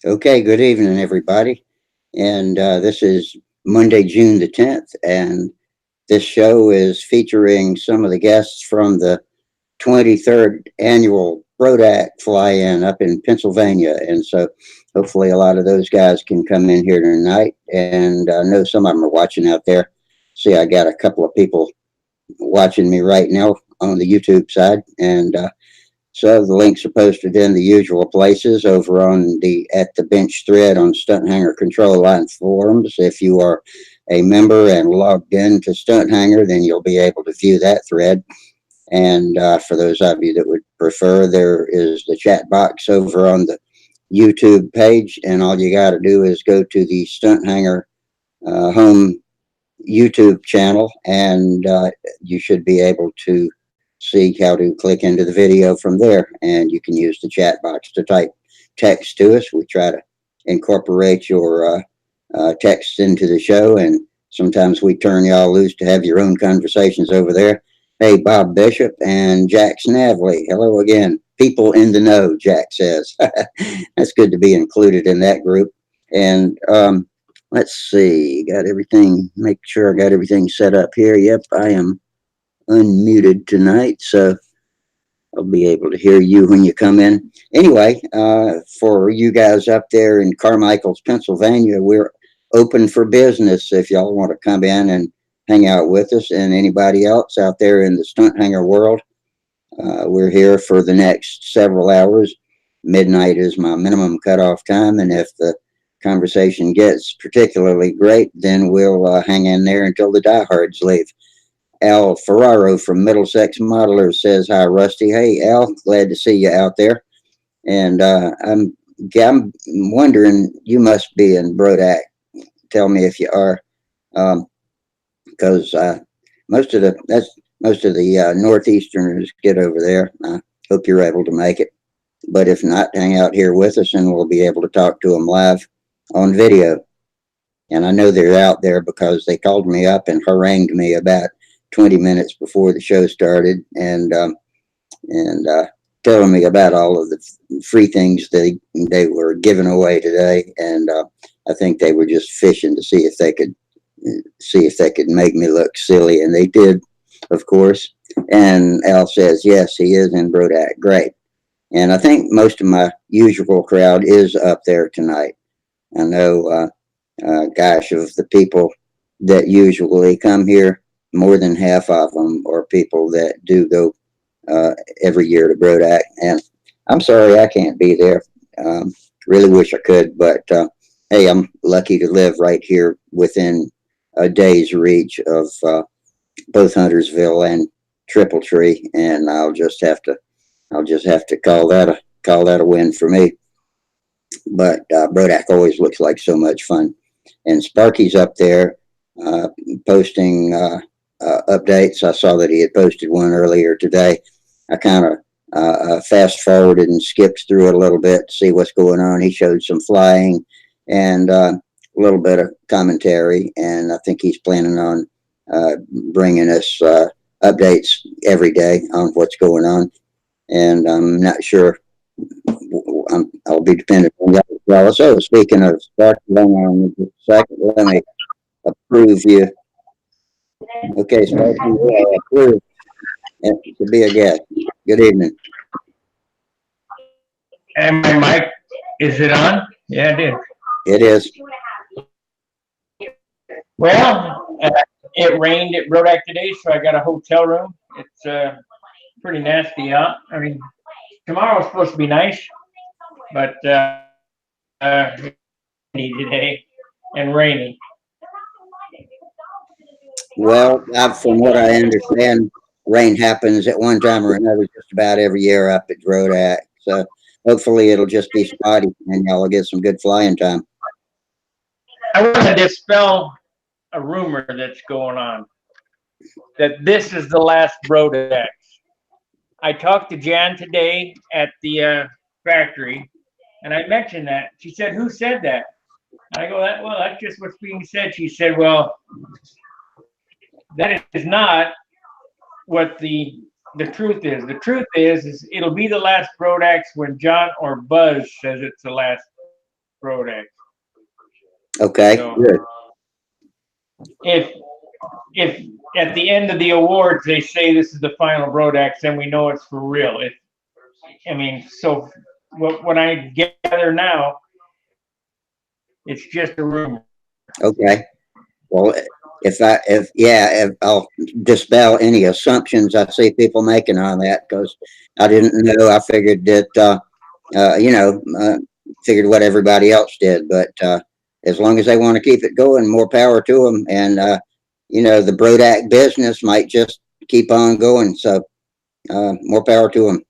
Okay, good evening, everybody. And this is Monday, June the 10th. And this show is featuring some of the guests from the 23rd annual Brodak fly in up in Pennsylvania. And so hopefully a lot of those guys can come in here tonight. And I know some of them are watching out there. See, I got a couple of people watching me right now on the YouTube side. And so the links are posted in the usual places over on the at the bench thread on Stunthangar Control Line forums. If you are a member and logged in to Stunthangar, then you'll be able to view that thread. And for those of you that would prefer, there is the chat box over on the YouTube page, and all you got to do is go to the Stunthangar home YouTube channel, and you should be able to see how to click into the video from there. And you can use the chat box to type text to us. We try to incorporate your text into the show, and sometimes we turn y'all loose to have your own conversations over there. Hey, Bob Bishop and Jack Snavely, hello again. People in the know, Jack says. That's good to be included in that group. And let's see, got everything, make sure I got everything set up here. Yep, I am unmuted tonight, so I'll be able to hear you when you come in. Anyway, for you guys up there in Carmichael's, Pennsylvania, we're open for business if y'all want to come in and hang out with us. And anybody else out there in the Stunthangar world, we're here for the next several hours. Midnight is my minimum cutoff time, and if the conversation gets particularly great, then we'll hang in there until the diehards leave. Al Ferraro from Middlesex Modelers says hi, Rusty. Hey, Al, glad to see you out there. And I'm wondering, you must be in Brodak. Tell me if you are, because most of the northeasterners get over there. I hope you're able to make it. But if not, hang out here with us, and we'll be able to talk to them live on video. And I know they're out there because they called me up and harangued me about 20 minutes before the show started, and telling me about all of the free things they were giving away today. And I think they were just fishing to see if they could make me look silly, and they did, of course. And Al says yes, he is in Brodak. Great. And I think most of my usual crowd is up there tonight. I know, gosh, of the people that usually come here, more than half of them are people that do go every year to Brodak. And I'm sorry I can't be there. Really wish I could, but hey, I'm lucky to live right here within a day's reach of both Huntersville and Triple Tree, and I'll just have to call that a win for me. But Brodak always looks like so much fun, and Sparky's up there posting updates. I saw that he had posted one earlier today. I kind of fast forwarded and skipped through it a little bit to see what's going on. He showed some flying and a little bit of commentary, and I think he's planning on bringing us updates every day on what's going on. And I'm not sure. I'll be dependent on y'all. So speaking of Sparky, hang on just a second. Let me approve you. Okay, Sparky, approved to be a guest. Good evening. And my mic, is it on? Yeah, it is. It is. Well, it rained at Brodak today, so I got a hotel room. It's pretty nasty out. I mean, tomorrow's supposed to be nice, but today and rainy. Well, from what I understand, rain happens at one time or another just about every year up at Brodak. So hopefully it'll just be spotty and y'all will get some good flying time. I want to dispel a rumor that's going on that this is the last Brodak. I talked to Jan today at the factory, and I mentioned that. She said, "Who said that?" I go, "Well, that's just what's being said." She said, "Well, that is not what the truth is. The truth is it'll be the last Brodax when John or Buzz says it's the last Brodex. Okay, So good. if at the end of the awards they say this is the final Brodex, then we know it's for real. So what I gather now, it's just a rumor. Okay. Well, if I'll dispel any assumptions I see people making on that, because I didn't know. I figured that, figured what everybody else did. But as long as they want to keep it going, more power to them. And, the Brodak business might just keep on going. So more power to them.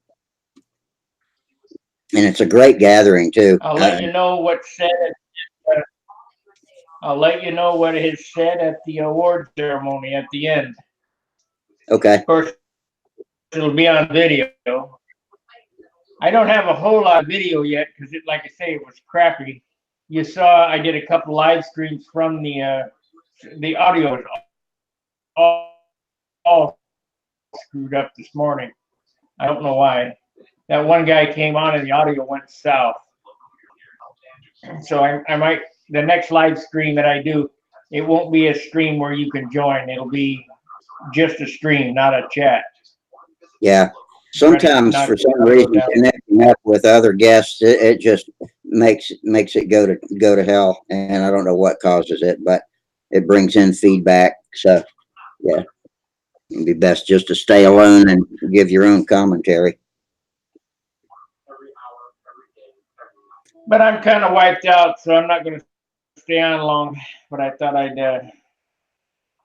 And it's a great gathering, too. I'll let you know what's said. I'll let you know what is said at the award ceremony at the end. Okay. Of course, it'll be on video. I don't have a whole lot of video yet because, like I say, it was crappy. You saw I did a couple live streams from the audio is all screwed up this morning. I don't know why. That one guy came on and the audio went south. So I might, the next live stream that I do, it won't be a stream where you can join. It'll be just a stream, not a chat. Yeah. Sometimes, for some reason, connecting up with other guests, it just makes it go to hell, and I don't know what causes it, but it brings in feedback. So, yeah, it'd be best just to stay alone and give your own commentary. But I'm kind of wiped out, so I'm not going to stay on long. But I thought I'd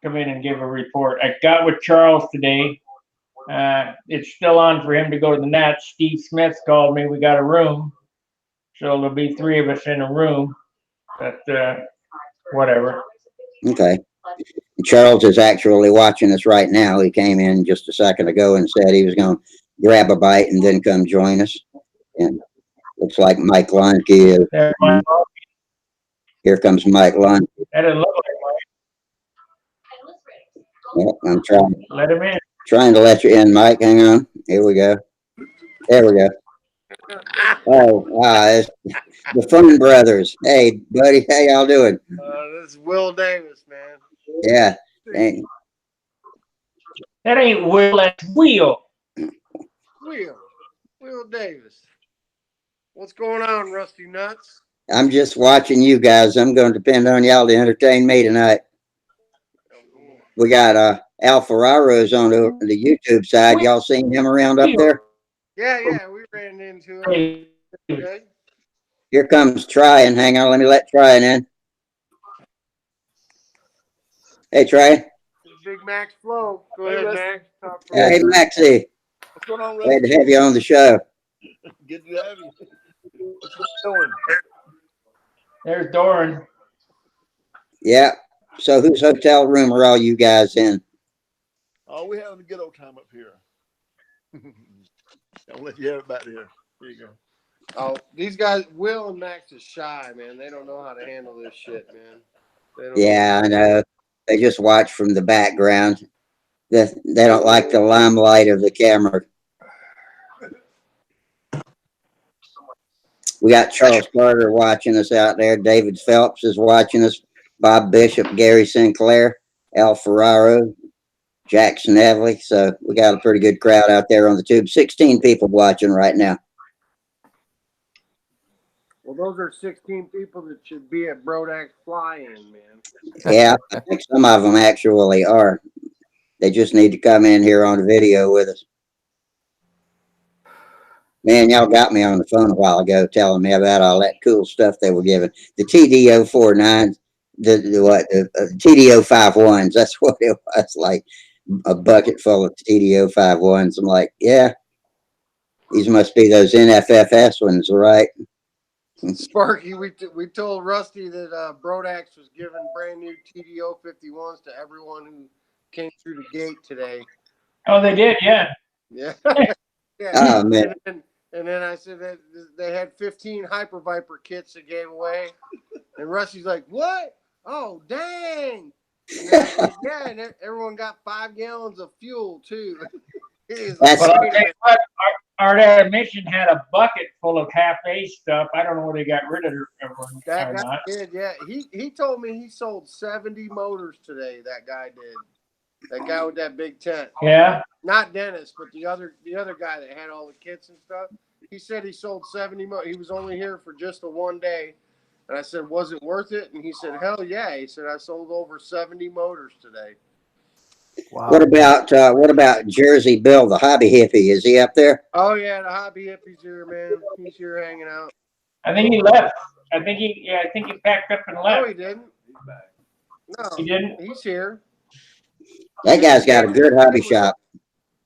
come in and give a report. I got with Charles today. It's still on for him to go to the Nats. Steve Smith called me. We got a room. So there'll be 3 of us in a room. But whatever. Okay. Charles is actually watching us right now. He came in just a second ago and said he was going to grab a bite and then come join us. And looks like Mike Lonke. Here comes Mike Lonke. That didn't look like Mike. Yeah, I'm trying. Let him in. Trying to let you in, Mike. Hang on. Here we go. There we go. Oh, wow. It's the Fun Brothers. Hey, buddy. How y'all doing? This is Will Davis, man. Yeah. Dang. That ain't Will, that's Will. Will Davis. What's going on, Rusty Nuts? I'm just watching you guys. I'm going to depend on y'all to entertain me tonight. We got Al Ferraro's on the YouTube side. Y'all seen him around up there? Yeah, we ran into him. Okay. Here comes Tryon. Hang on, let me let Tryon in. Hey, Tryon. Big Max Flow. Go ahead, Max. Hey, Maxie. What's going on, Glad to have you on the show. Good to have you. What you doing? There's Doran. Yeah. So whose hotel room are all you guys in? Oh, we're having a good old time up here. I'll let you have it back here. There you go. Oh, these guys, Will and Max is shy, man. They don't know how to handle this shit, man. Yeah, I know. They just watch from the background. They don't like the limelight of the camera. We got Charles Carter watching us out there. David Phelps is watching us. Bob Bishop, Gary Sinclair, Al Ferraro, Jackson Evely. So we got a pretty good crowd out there on the tube. 16 people watching right now. Well, those are 16 people that should be at Brodak Fly-In, man. Yeah, I think some of them actually are. They just need to come in here on video with us. Man, y'all got me on the phone a while ago telling me about all that cool stuff they were giving. The TDO 49s, the TDO 51s, that's what it was, like a bucket full of TDO 51s. I'm like, yeah, these must be those NFFS ones, right? Sparky, we told Rusty that Brodax was giving brand new TDO 51s to everyone who came through the gate today. Oh, they did, yeah. Yeah. Yeah. Oh, man. And then I said that they had 15 Hyper Viper kits they gave away. And Rusty's like, what? Oh, dang. And I said, yeah, and everyone got 5 gallons of fuel, too. Well, our admission had a bucket full of half-A stuff. I don't know whether they got rid of it That or guy not. did, yeah. He told me he sold 70 motors today. That guy did. That guy with that big tent. Yeah. Not Dennis, but the other guy that had all the kits and stuff. He said he sold 70 motors. He was only here for just a one day. And I said, was it worth it? And he said, hell yeah. He said, I sold over 70 motors today. Wow. What about Jersey Bill, the hobby hippie? Is he up there? Oh yeah, the hobby hippie's here, man. He's here hanging out. I think he left. I think he packed up and No, left. he didn't. No, He didn't? he's here. That guy's got a good hobby shop.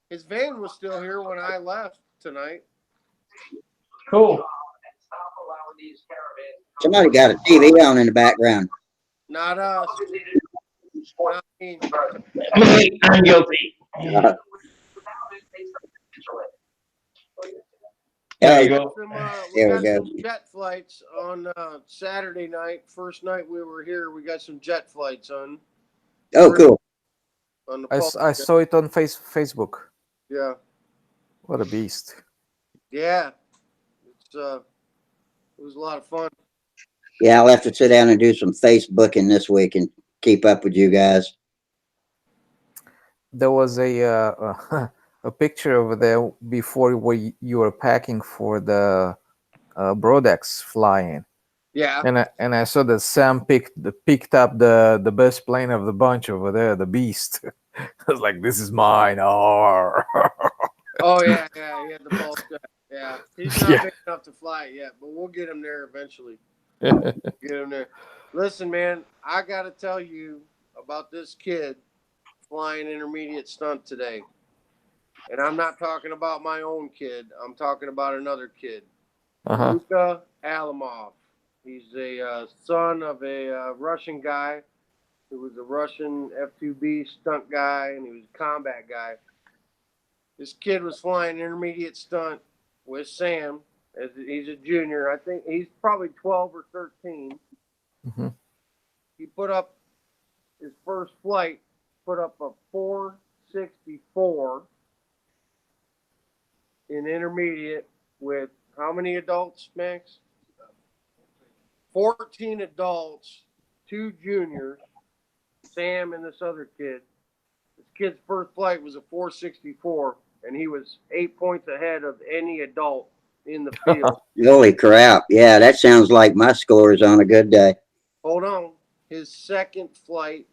His van was still here when I left tonight. Cool. Somebody got a TV on in the background. Not us. Not me. I'm guilty. Uh, There you go. We There we got go. some jet flights on Saturday night. First night we were here, we got some jet flights on. Oh, cool. On the I saw it on Facebook. Yeah. What a beast. Yeah. It was a lot of fun. Yeah, I'll have to sit down and do some Facebooking this week and keep up with you guys. There was a a picture over there before where you were packing for the Brodex flying. Yeah. And I saw that Sam picked up the best plane of the bunch over there, the Beast. I was like, "This is mine!" Oh, Oh yeah, yeah, he had the ball set. Yeah, he's not Yeah. big enough to fly it yet, but we'll get him there eventually. yeah. Get him there. Listen, man, I got to tell you about this kid flying intermediate stunt today. And I'm not talking about my own kid. I'm talking about another kid, Uh-huh. Luka Alamov. He's a son of a Russian guy who was a Russian F2B stunt guy, and he was a combat guy. This kid was flying intermediate stunt with Sam. As he's a junior. I think he's probably 12 or 13. Mhm. He put up his first flight, put up a 464 in intermediate with how many adults, Max? 14 adults, 2 juniors, Sam and this other kid. This kid's first flight was a 464, and he was 8 points ahead of any adult in the field. Holy crap. Yeah, that sounds like my scores on a good day. Hold on. His second flight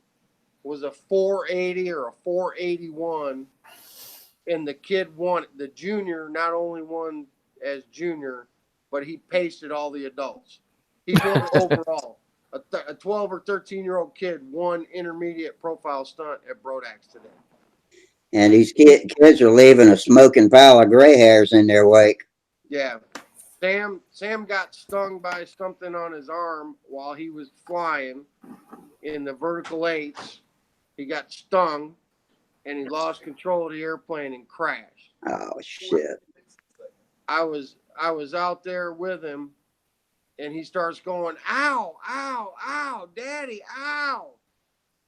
was a 480 or a 481, and the kid won. The junior not only won as junior, but he pasted all the adults. He won overall. A 12 or 13-year-old kid won intermediate profile stunt at Brodax today. And these kids are leaving a smoking pile of gray hairs in their wake. Yeah. Sam got stung by something on his arm while he was flying in the vertical eights. He got stung and he lost control of the airplane and crashed. Oh, shit. I was out there with him and he starts going, ow, ow, ow, daddy, ow.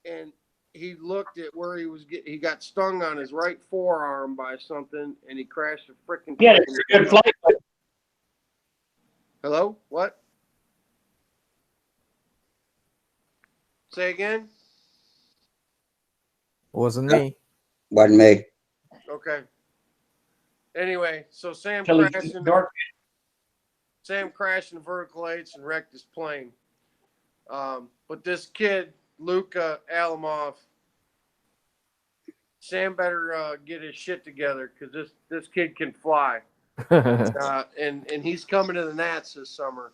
And he looked at where he got stung on his right forearm by something and he crashed a freaking Yeah, plane. it's a good flight. Hello? What? Say again? Wasn't me. Wasn't me. Okay. Anyway, so Sam Till he crashed in vertical eights and wrecked his plane. But this kid, Luka Alamov, Sam better get his shit together because this kid can fly. And he's coming to the Nats this summer.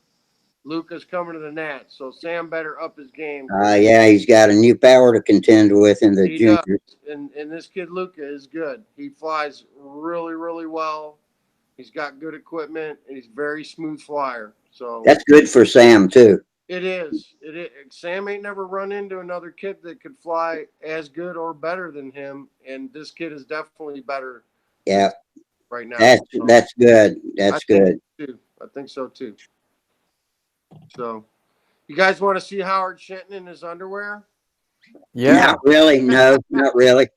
Luca's coming to the Nats, so Sam better up his game. Yeah, he's got a new power to contend with in the He juniors. does. And this kid Luca is good. He flies really, really well. He's got good equipment, and he's a very smooth flyer. So That's good for Sam, too. it is. Sam ain't never run into another kid that could fly as good or better than him, and this kid is definitely better. Yeah. Right now. That's good. That's good. I think so too. So, you guys want to see Howard Shenton in his underwear? Yeah. Not really. No, not really.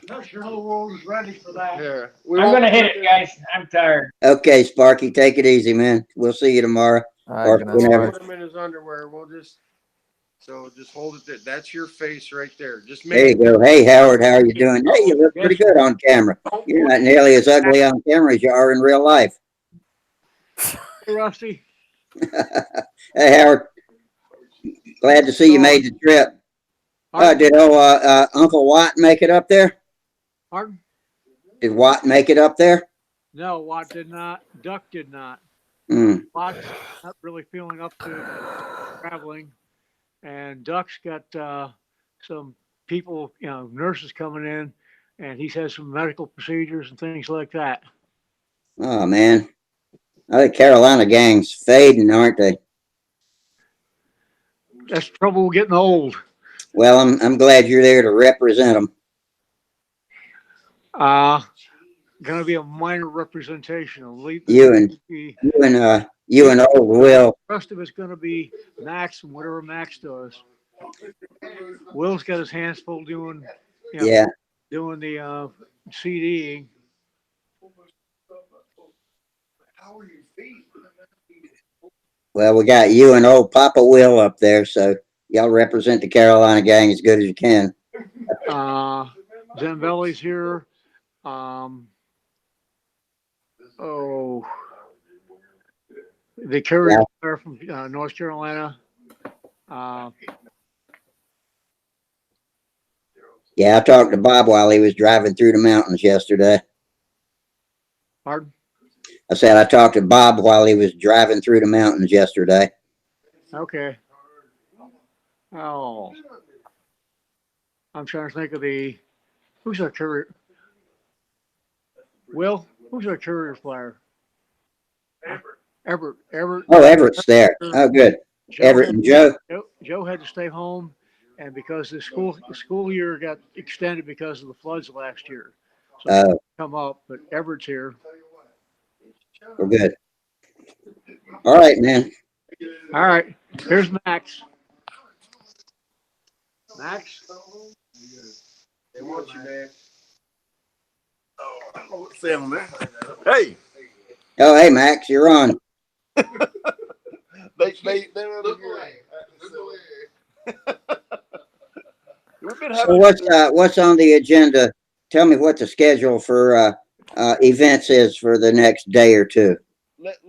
Not sure the whole world is ready for that. Yeah. I'm gonna hit it, guys. I'm tired. Okay, Sparky, take it easy, man. We'll see you tomorrow. All right, Or good night, We'll whenever. put him in his underwear. We'll just hold it there. That's your face right there. Just There you make go. Hey, Howard, how are you doing? Hey, you look pretty good on camera. You're not nearly as ugly on camera as you are in real life. Hey, Rusty. Hey, Howard, glad to see you made the trip. Did Uncle Watt make it up there? Pardon? Did Watt make it up there? No, Watt did not. Duck did not. Mm. Watt's not really feeling up to traveling, and Duck's got some people, nurses coming in, and he's had some medical procedures and things like that. Oh, man. I think Carolina gang's fading, aren't they? That's the trouble with getting old. Well, I'm glad you're there to represent them. Going to be a minor representation. You and old Will. The rest of it's going to be Max and whatever Max does. Will's got his hands full doing, Yeah. doing the CDing. Well, we got you and old Papa Will up there, so y'all represent the Carolina gang as good as you can. Zambelli's here. The carrier from North Carolina. Yeah, I talked to Bob while he was driving through the mountains yesterday. Pardon? I said I talked to Bob while he was driving through the mountains yesterday. Okay. Oh. I'm trying to think of who's our courier? Will, who's our courier flyer? Everett. Oh, Everett's there. Oh, good. Everett and Joe. Joe had to stay home, and because the school year got extended because of the floods last year, so he come up. But Everett's here. Well, good. All right, man. All right. Here's Max. Max. They want you, man. Oh, Sam, man. Hey. Oh, hey, Max, you're on. They're over here. So what's on the agenda? Tell me what the schedule for events is for the next day or two. Let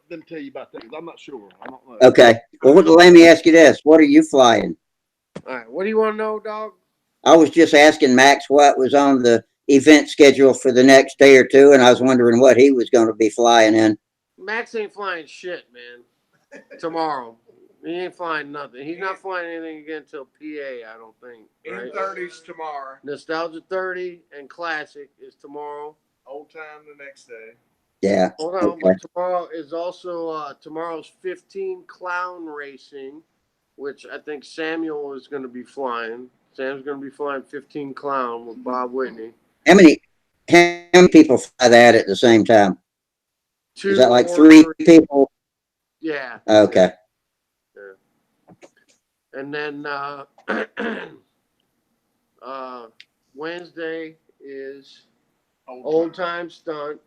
them tell you about that. I'm not sure. I don't know. Okay. Well, let me ask you this: what are you flying? All right. What do you want to know, dog? I was just asking Max what was on the event schedule for the next day or two, and I was wondering what he was going to be flying in. Max ain't flying shit, man. Tomorrow. He ain't flying nothing. He's not flying anything again until PA, I don't think. Right? M30's tomorrow. Nostalgia 30 and Classic is tomorrow. Old time the next day. Yeah. Hold on, but tomorrow is also tomorrow's 15 clown racing, which I think Samuel is going to be flying. Sam's going to be flying 15 clown with Bob Whitney. How many people fly that at the same time? Two Is that like or three people? Yeah. Okay. Yeah. And then Wednesday is old time stunt,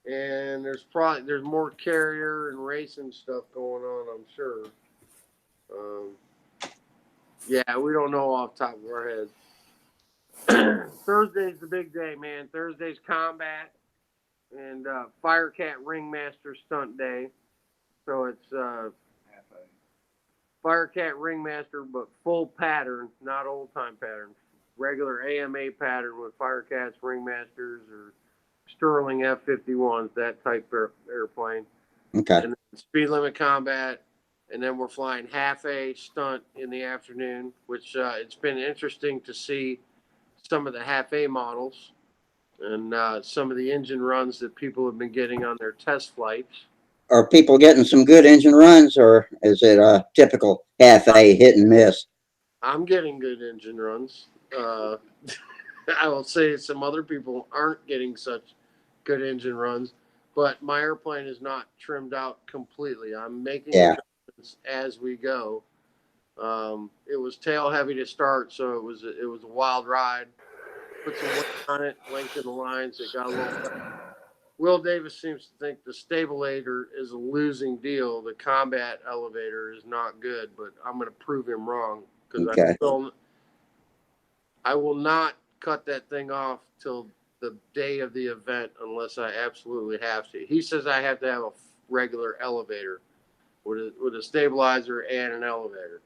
and there's more carrier and racing stuff going on, I'm sure. Yeah, we don't know off the top of our heads. Thursday's the big day, man. Thursday's combat and Firecat Ringmaster Stunt Day. So it's Firecat Ringmaster, but full pattern, not old time pattern. Regular AMA pattern with Firecats, Ringmasters, or Sterling F-51s, that type airplane. Okay. And then speed limit combat. And then we're flying half A stunt in the afternoon, which it's been interesting to see some of the half A models and some of the engine runs that people have been getting on their test flights. Are people getting some good engine runs, or is it a typical half A hit and miss? I'm getting good engine runs. I will say some other people aren't getting such good engine runs, but my airplane is not trimmed out completely. I'm making adjustments as we go. It was tail heavy to start, so it was a wild ride. Put some weight on it, lengthened the lines. It got a little better. Will Davis seems to think the Stabilator is a losing deal. The combat elevator is not good, but I'm going to prove him wrong because Okay. I will not cut that thing off till the day of the event unless I absolutely have to. He says I have to have a regular elevator with a stabilizer and an elevator.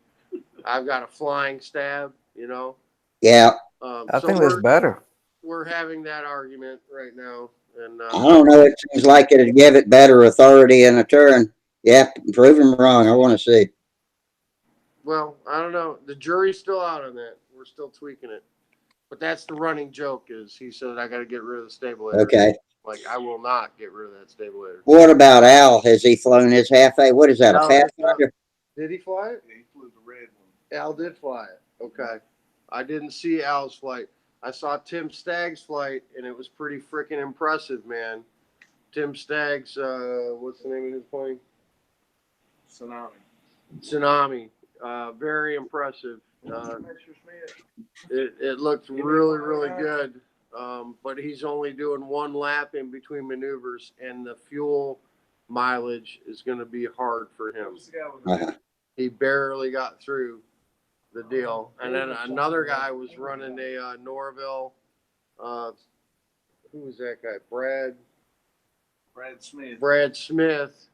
I've got a flying stab, you know. Yeah. I So think that's better. we're having that argument right now, and I don't know. It seems like it'd give it better authority in a turn. Yeah. Prove him wrong. I want to see. well, I don't know. The jury's still out on that. We're still tweaking it. But that's the running joke is he said I got to get rid of the stabilizer. Okay. Like I will not get rid of that stabilizer. What about Al? Has he flown his half A? What is that? A Al has not. Pathfinder? Did he fly it? Yeah, he flew the red one. Al did fly it. Okay. I didn't see Al's flight. I saw Tim Stagg's flight, and it was pretty freaking impressive, man. Tim Stagg's, what's the name of his plane? Tsunami. Tsunami. Very impressive. It looked really, really good. But he's only doing one lap in between maneuvers, and the fuel mileage is going to be hard for him. Uh-huh. He barely got through the deal. And then another guy was running a Norville. Who was that guy? Brad Smith. Brad Smith.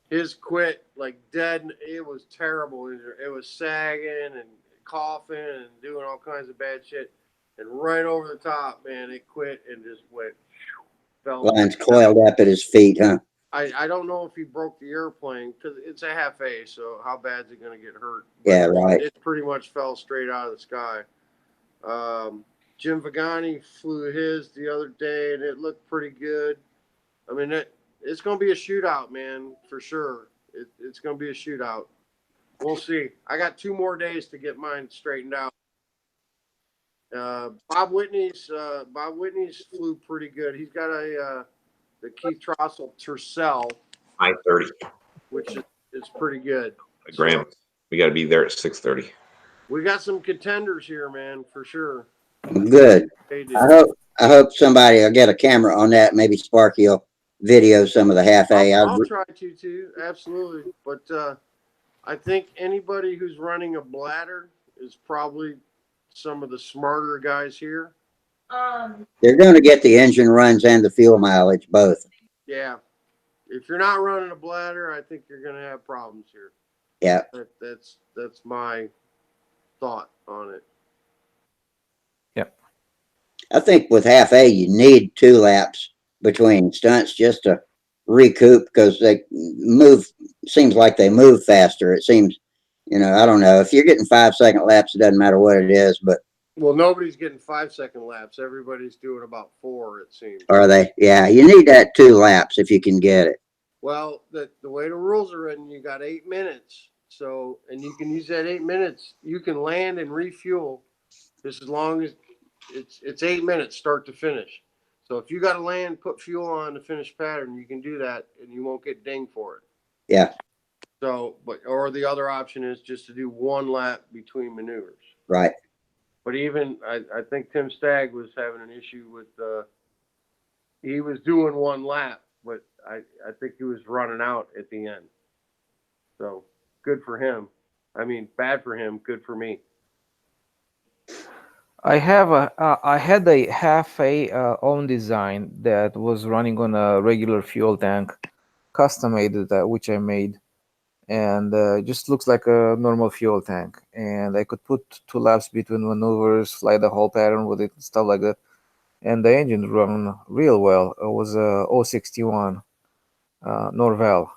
His quit like dead. It was terrible. It was sagging and coughing and doing all kinds of bad shit. And right over the top, man, it quit and just went. Fell. Line's coiled up at his feet, huh? I don't know if he broke the airplane because it's a half A, so how bad is he going to get hurt? Yeah, right. It pretty much fell straight out of the sky. Jim Vagani flew his the other day, and it looked pretty good. I mean, it's going to be a shootout, man, for sure. It's going to be a shootout. We'll see. I got 2 more days to get mine straightened out. Bob Whitney's flew pretty good. He's got the Keith Trossel Tercel, 5:30. which is pretty good. Graham, we got to be there at 6:30. We got some contenders here, man, for sure. Good. I hope somebody will get a camera on that. Maybe Sparky will video some of the half A. I'll try to too, absolutely. But I think anybody who's running a bladder is probably some of the smarter guys here. They're going to get the engine runs and the fuel mileage both. Yeah. If you're not running a bladder, I think you're going to have problems here. Yeah. That's my thought on it. Yep. I think with half A, you need 2 laps between stunts just to recoup because they move. Seems like they move faster. It seems, I don't know. If you're getting 5-second laps, it doesn't matter what it is, but. Well, nobody's getting 5-second laps. Everybody's doing about 4, it seems. Are they? Yeah, you need that 2 laps if you can get it. Well, the way the rules are written, you got 8 minutes. So, and you can use that 8 minutes. You can land and refuel just as long as it's 8 minutes start to finish. So if you got to land, put fuel on the finish pattern, you can do that and you won't get dinged for it. Yeah. So, or the other option is just to do 1 lap between maneuvers. Right. But even, I think Tim Stagg was having an issue with, he was doing 1 lap, but I think he was running out at the end. So good for him. I mean, bad for him, good for me. I had a half A own design that was running on a regular fuel tank, custom made which I made, and just looks like a normal fuel tank. And I could put 2 laps between maneuvers, fly the whole pattern with it, stuff like that. And the engine run real well. It was a 061 Norvell,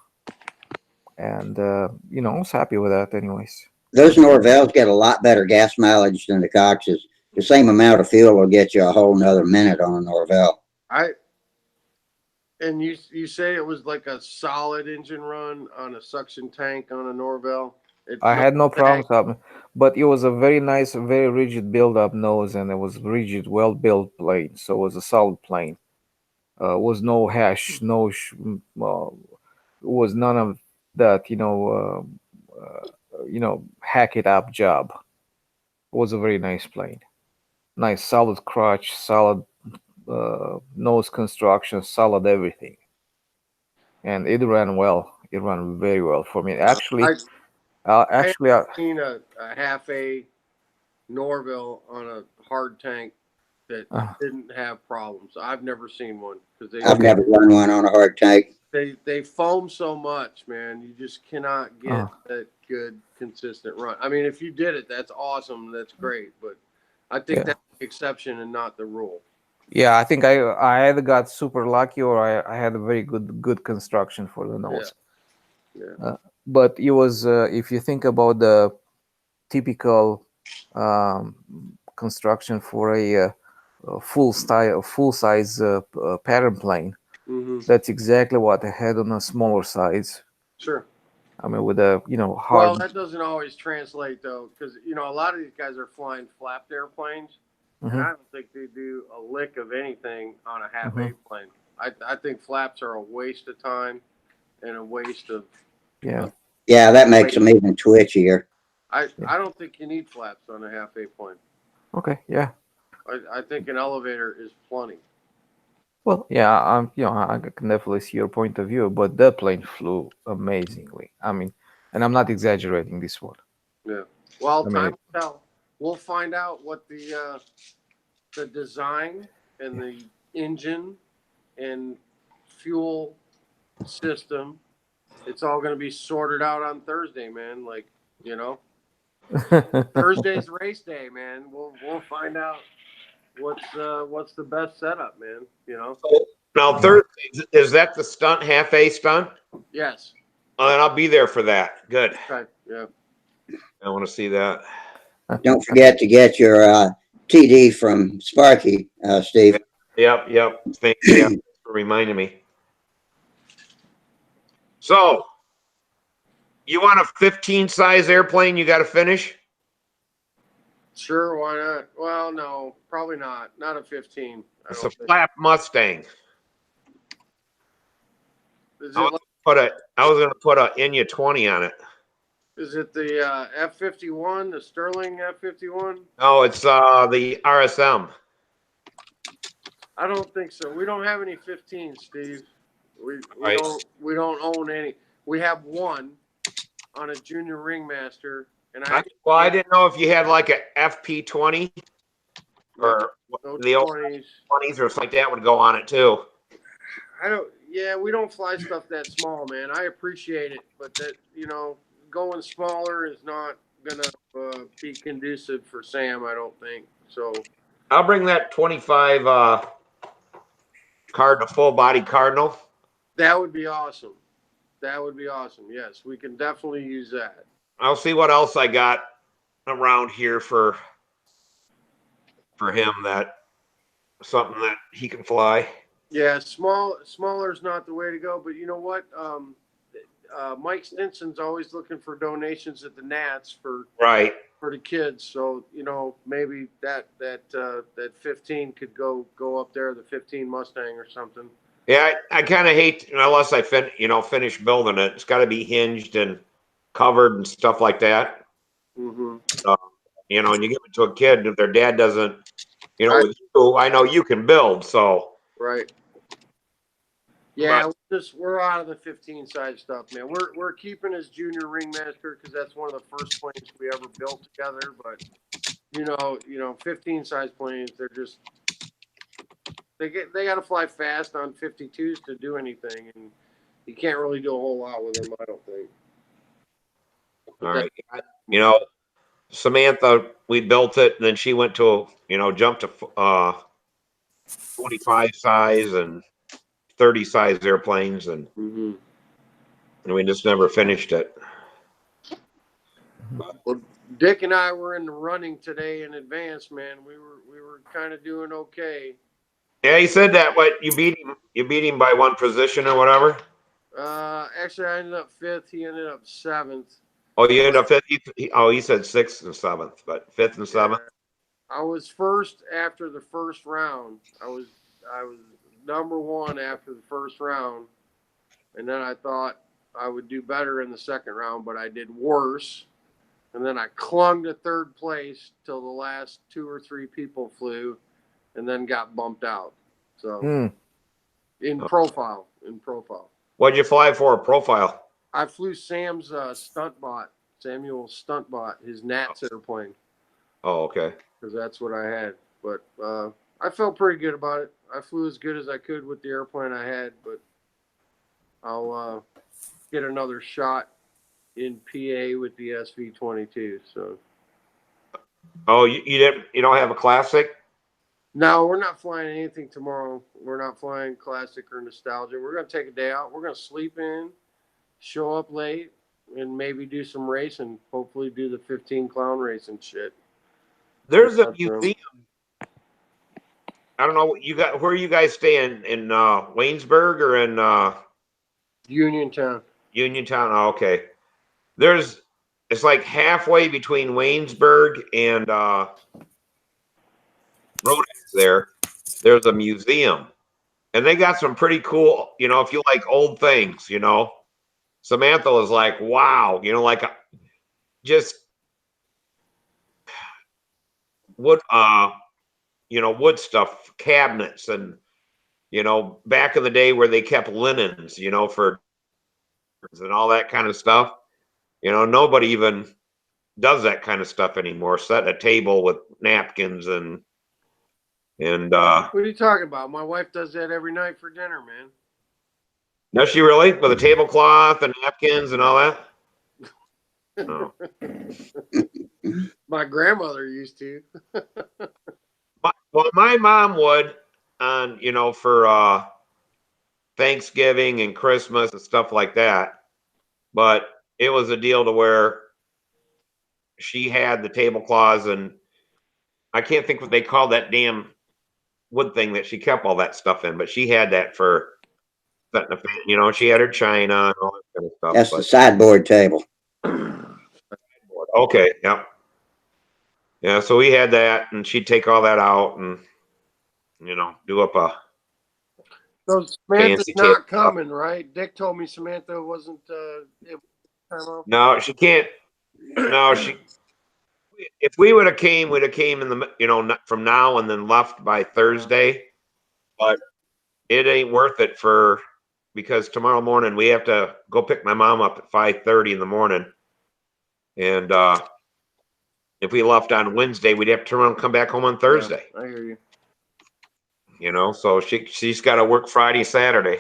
and I was happy with that, anyways. Those Norvells get a lot better gas mileage than the Coxes. The same amount of fuel will get you a whole nother minute on a Norvell. And you say it was like a solid engine run on a suction tank on a Norvell? I had no problems up, but it was a very nice, very rigid build-up nose, and it was rigid, well-built plane. So it was a solid plane. Was no hash, was none of that, hack it up job. It was a very nice plane. Nice solid crotch, solid nose construction, solid everything, and it ran well. It ran very well for me. Actually, I actually, seen a half A Norville on a hard tank that uh, didn't have problems. I've never seen one because I've okay. never run one on a hard tank. they foam so much, man. You just cannot get Uh, that good consistent run. I mean, if you did it, that's awesome. That's great, but I think yeah, that's the exception and not the rule. yeah. I think I either got super lucky or I had a very good construction for the Yeah, nose. yeah. But it was if you think about the typical um, construction for a full size pattern plane. Mm-hmm. That's exactly what I had on a smaller size. Sure. I mean, with a Well, hard. that doesn't always translate though, because a lot of these guys are flying flapped airplanes, and Hmm. I don't think they do a lick of anything on a half Hmm. A plane. I think flaps are a waste of time and a waste of Yeah. Yeah, that makes weight. them even twitchier. Yeah. I don't think you need flaps on a half A plane. Okay. Yeah. I think an elevator is plenty. Well, yeah. I can definitely see your point of view, but the plane flew amazingly. I mean, and I'm not exaggerating this one. Yeah. Well, I mean, time will tell. We'll find out what the design and yeah. the engine and fuel system. It's all going to be sorted out on Thursday, man. Like you know, Thursday's race day, man. We'll find out what's the best setup, man. You know. Now, Thursday, is that the stunt, half A stunt? Yes. Oh, and I'll be there for that. Good. Okay. Yeah. I want to see that. Don't forget to get your TD from Sparky, Steve. Yep. Thanks, yeah, for reminding me. So, you want a 15 size airplane you got to finish? Sure. Why not? Well, no, probably not. Not a 15. I It's a don't think. flap Mustang. Is I it was like, gonna put a Inya 20 on it. is it the F-51, the Sterling F-51? No, it's the RSM. I don't think so. We don't have any 15s, Steve. Right. We don't own any. We have one on a junior ringmaster, and I didn't know if you had like a FP20 or no the old 20s. 20s or something like that would go on it too. I don't. Yeah, we don't fly stuff that small, man. I appreciate it, but that going smaller is not gonna be conducive for Sam. I don't think so. I'll bring that 25 card, full body Cardinal. That would be awesome. That would be awesome. Yes, we can definitely use that. I'll see what else I got around here for him, that something that he can fly. Yeah, smaller is not the way to go. But you know what? Mike Stinson's always looking for donations at the Nats for Right. the kids. So maybe that 15 could go up there, the 15 Mustang or something. Yeah, I kind of hate unless I finish building it. It's got to be hinged and covered and stuff like that. Mm-hmm. And you give it to a kid, and if their dad doesn't, Right. with you, I know you can build. So Right. Yeah, we're out of the 15 size stuff, man. We're keeping his junior ringmaster because that's one of the first planes we ever built together. But 15 size planes, they got to fly fast on 52s to do anything, and you can't really do a whole lot with them, I don't think. all right, Samantha, we built it, and then she went to jumped to 25 size and 30 size airplanes, and Mm-hmm. we just never finished it. Well, Dick and I were in the running today in advance, man. We were kind of doing okay. Yeah, he said that. What, you beat him? You beat him by one position or whatever. Actually, I ended up 5th. He ended up 7th. Oh, you ended up fifth. He said 6th and 7th, but 5th and 7th. Yeah. I was first after the first round. I was number 1 after the first round, and then I thought I would do better in the second round, but I did worse. and then I clung to third place till the last 2 or 3 people flew, and then got bumped out. So Hmm. in profile. What'd you fly for a profile? I flew Sam's Samuel's stunt bot, his Nats airplane, Oh, okay. because that's what I had. But I felt pretty good about it. I flew as good as I could with the airplane I had, but I'll get another shot in PA with the SV-22. So Oh, you don't have a classic? no, we're not flying anything tomorrow. We're not flying classic or nostalgia. We're gonna take a day out. We're gonna sleep in, show up late, and maybe do some racing. Hopefully, do the 15 clown racing shit. There's a That's museum. I don't know what you got. Where are you guys staying in Waynesburg or in Uniontown. Uniontown? Oh, okay. It's like halfway between Waynesburg and Rodex there. There's a museum. And they got some pretty cool, if you like old things, Samantha was like, wow, like just wood, wood stuff, cabinets, and, back in the day where they kept linens, for and all that kind of stuff. Nobody even does that kind of stuff anymore. Set a table with napkins and What are you talking about? My wife does that every night for dinner, man. does she really? With a tablecloth and napkins and all that? Oh. My grandmother used to. Well, my mom would on, for Thanksgiving and Christmas and stuff like that. But it was a deal to where she had the tablecloths, and I can't think what they call that damn wood thing that she kept all that stuff in, but she had that for setting a fan. She had her china and all that kind of stuff. That's the sideboard table. Okay, yeah. Yeah, so we had that, and she'd take all that out and, do up a So Samantha's fancy not table. coming, right? Dick told me Samantha wasn't able to time off. No, she can't. No, if we would have came, we'd have came in the, from now and then left by Thursday. But it ain't worth it because tomorrow morning we have to go pick my mom up at 5:30 in the morning. And if we left on Wednesday, we'd have to turn around and come back home on Thursday. Yeah, I hear you. So she's got to work Friday, Saturday.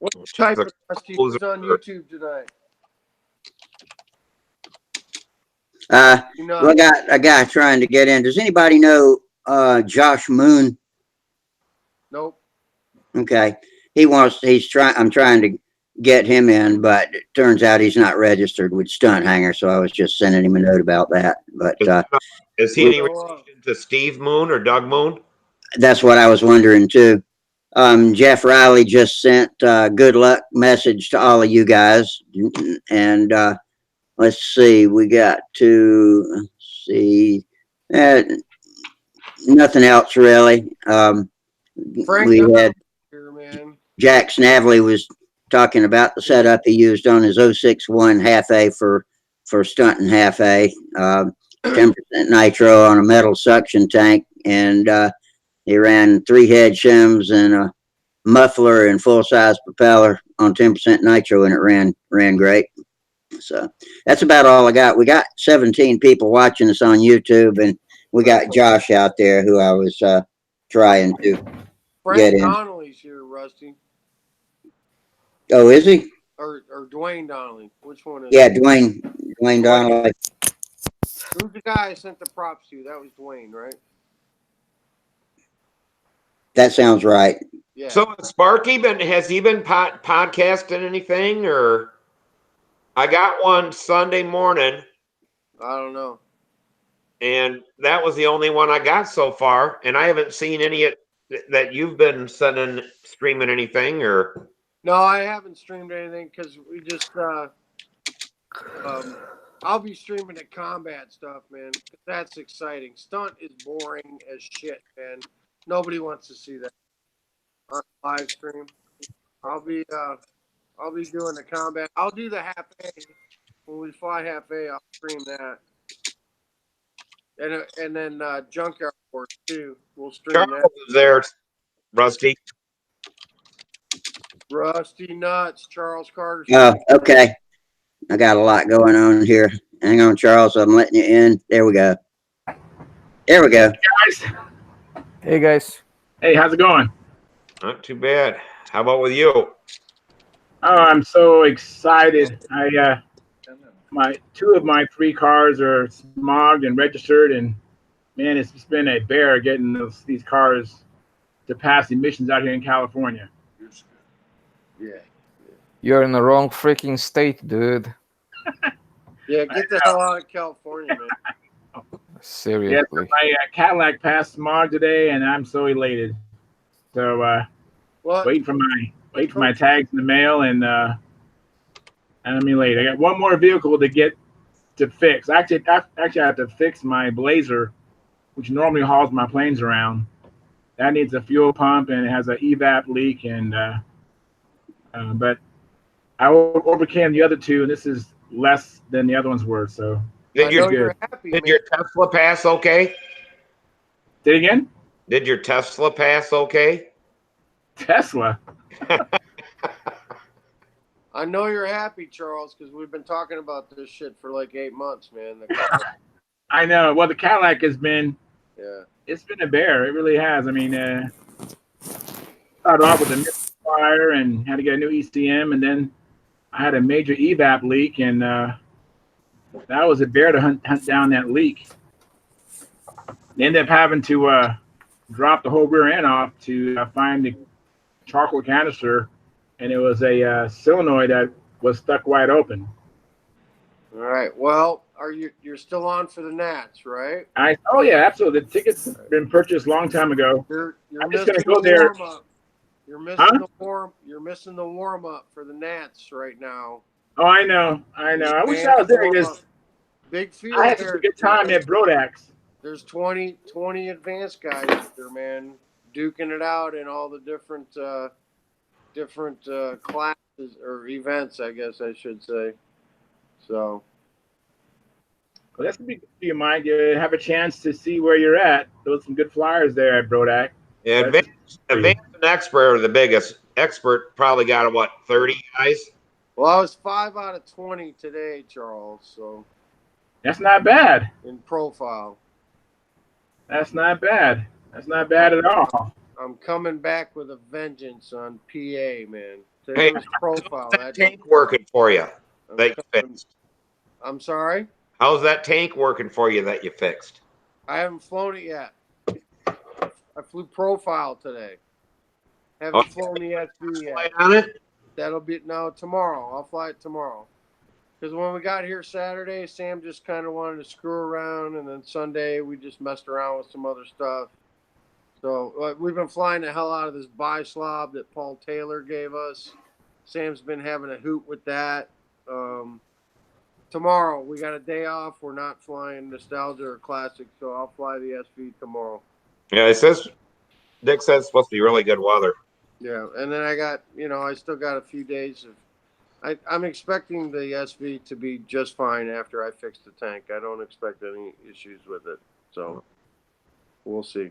What type of Rusty was on YouTube tonight? Well, I got a guy trying to get in. Does anybody know Josh Moon? Nope. Okay. I'm trying to get him in, but it turns out he's not registered with Stunthangar, so I was just sending him a note about that. But is he any relation to Steve Moon or Doug Moon? That's what I was wondering too. Jeff Riley just sent good luck message to all of you guys, and let's see, we got to see nothing else really. Frank We had here, man. Jack Snavely was talking about the setup he used on his 061 half A for stunt and half A, 10% nitro on a metal suction tank, and he ran 3 head shims and a muffler and full size propeller on 10% nitro, and it ran great. So that's about all I got. We got 17 people watching us on YouTube, and we got Josh out there who I was trying to get in. Donnelly's here, Rusty. Oh, is he? Or Dwayne Donnelly. Which one is Yeah, Dwayne Donnelly. Who's the guy I sent the props to? That was Dwayne, right? That sounds right. Yeah. So Sparky has he been podcasting anything, or I got one Sunday morning. I don't know. And that was the only one I got so far, and I haven't seen any that you've been streaming anything or. No, I haven't streamed anything because we just I'll be streaming the combat stuff, man. That's exciting. Stunt is boring as shit, man. Nobody wants to see that on live stream. I'll be doing the combat. I'll do the half A When we fly half A, I'll stream that. And then Junkyard Wars too. We'll stream Charles that. is there, Rusty. Rusty Nuts, Charles Carter. Oh, okay. I got a lot going on here. Hang on, Charles. I'm letting you in. There we go. There we go. Guys, Hey guys. hey, how's it going? Not too bad. How about with you? Oh, I'm so excited. My 2 of my 3 cars are smogged and registered, and man, it's just been a bear getting these cars to pass emissions out here in California. Yeah. You're in the wrong freaking state, dude. Yeah, get the hell out of California, man. Seriously. Yeah, so my Cadillac passed smog today, and I'm so elated. So What? wait for my tags in the mail, and I'm elated. I got one more vehicle to get to fix. Actually, I have to fix my Blazer, which normally hauls my planes around. That needs a fuel pump, and it has an evap leak, and but I overcame the other 2, and this is less than the other ones were. So Did I your know you're happy, did man. your Tesla pass okay? say it again. Did your Tesla pass okay? Tesla. I know you're happy, Charles, because we've been talking about this shit for like 8 months, man. I know. Well, the Cadillac has been. Yeah. It's been a bear. It really has. I mean, started off with a misfire and had to get a new ECM, and then I had a major evap leak, and that was a bear to hunt down that leak. They ended up having to drop the whole rear end off to find the charcoal canister, and it was a solenoid that was stuck wide open. All right. Well, you're still on for the Nats, right? Oh yeah, absolutely. The tickets been purchased a long time ago. You're I'm just missing gonna go the there. warm-up. You're missing You're missing the warm-up for the Nats right now. Oh, I know. I wish I was there because Big field I had such a good time at Brodax. There's 20 advanced guys here, man, duking it out in all the different classes or events, I guess I should say. So. Well, that's gonna be good for you, Mike. You have a chance to see where you're at. Those some good flyers there at Brodax. Yeah, advanced and expert are the biggest. Expert probably got 30 guys. Well, I was 5 out of 20 today, Charles. So that's not bad. In profile. That's not bad. That's not bad at all. I'm coming back with a vengeance on PA, man. Hey, profile. How's that tank working for you that you fixed? I'm sorry? How's that tank working for you that you fixed? I haven't flown it yet. I flew profile today. Haven't flown the SV yet. On it? That'll be tomorrow. I'll fly it tomorrow. Because when we got here Saturday, Sam just kind of wanted to screw around, and then Sunday we just messed around with some other stuff. So we've been flying the hell out of this bi-slob that Paul Taylor gave us. Sam's been having a hoot with that. Tomorrow we got a day off. We're not flying Nostalgia or Classic, so I'll fly the SV tomorrow. Yeah, Dick says it's supposed to be really good weather. Yeah, and then I got, I still got a few days of. I'm expecting the SV to be just fine after I fix the tank. I don't expect any issues with it, so we'll see.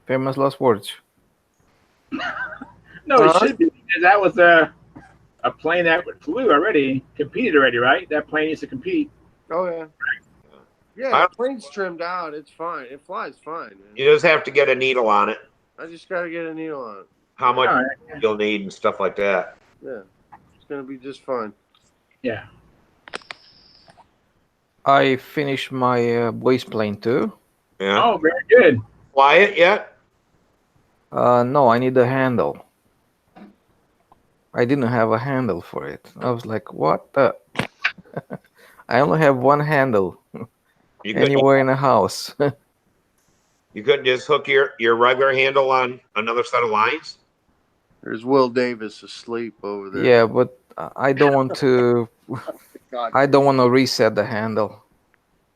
Famous last words. No, it should be. That was a plane that flew already, competed already, right? That plane used to compete. Oh yeah. Yeah, the plane's trimmed out. It's fine. It flies fine, man. You just have to get a needle on it. I just got to get a needle on it. How much you'll need and stuff like that. Yeah, it's gonna be just fine. Yeah. I finished my boys plane too. Yeah. Oh, very good. Fly it yet? No, I need a handle. I didn't have a handle for it. I was like, what the? I only have one handle anywhere in the house. You couldn't just hook your regular handle on another set of lines? There's Will Davis asleep over there. Yeah, but I don't want to. I don't want to reset the handle.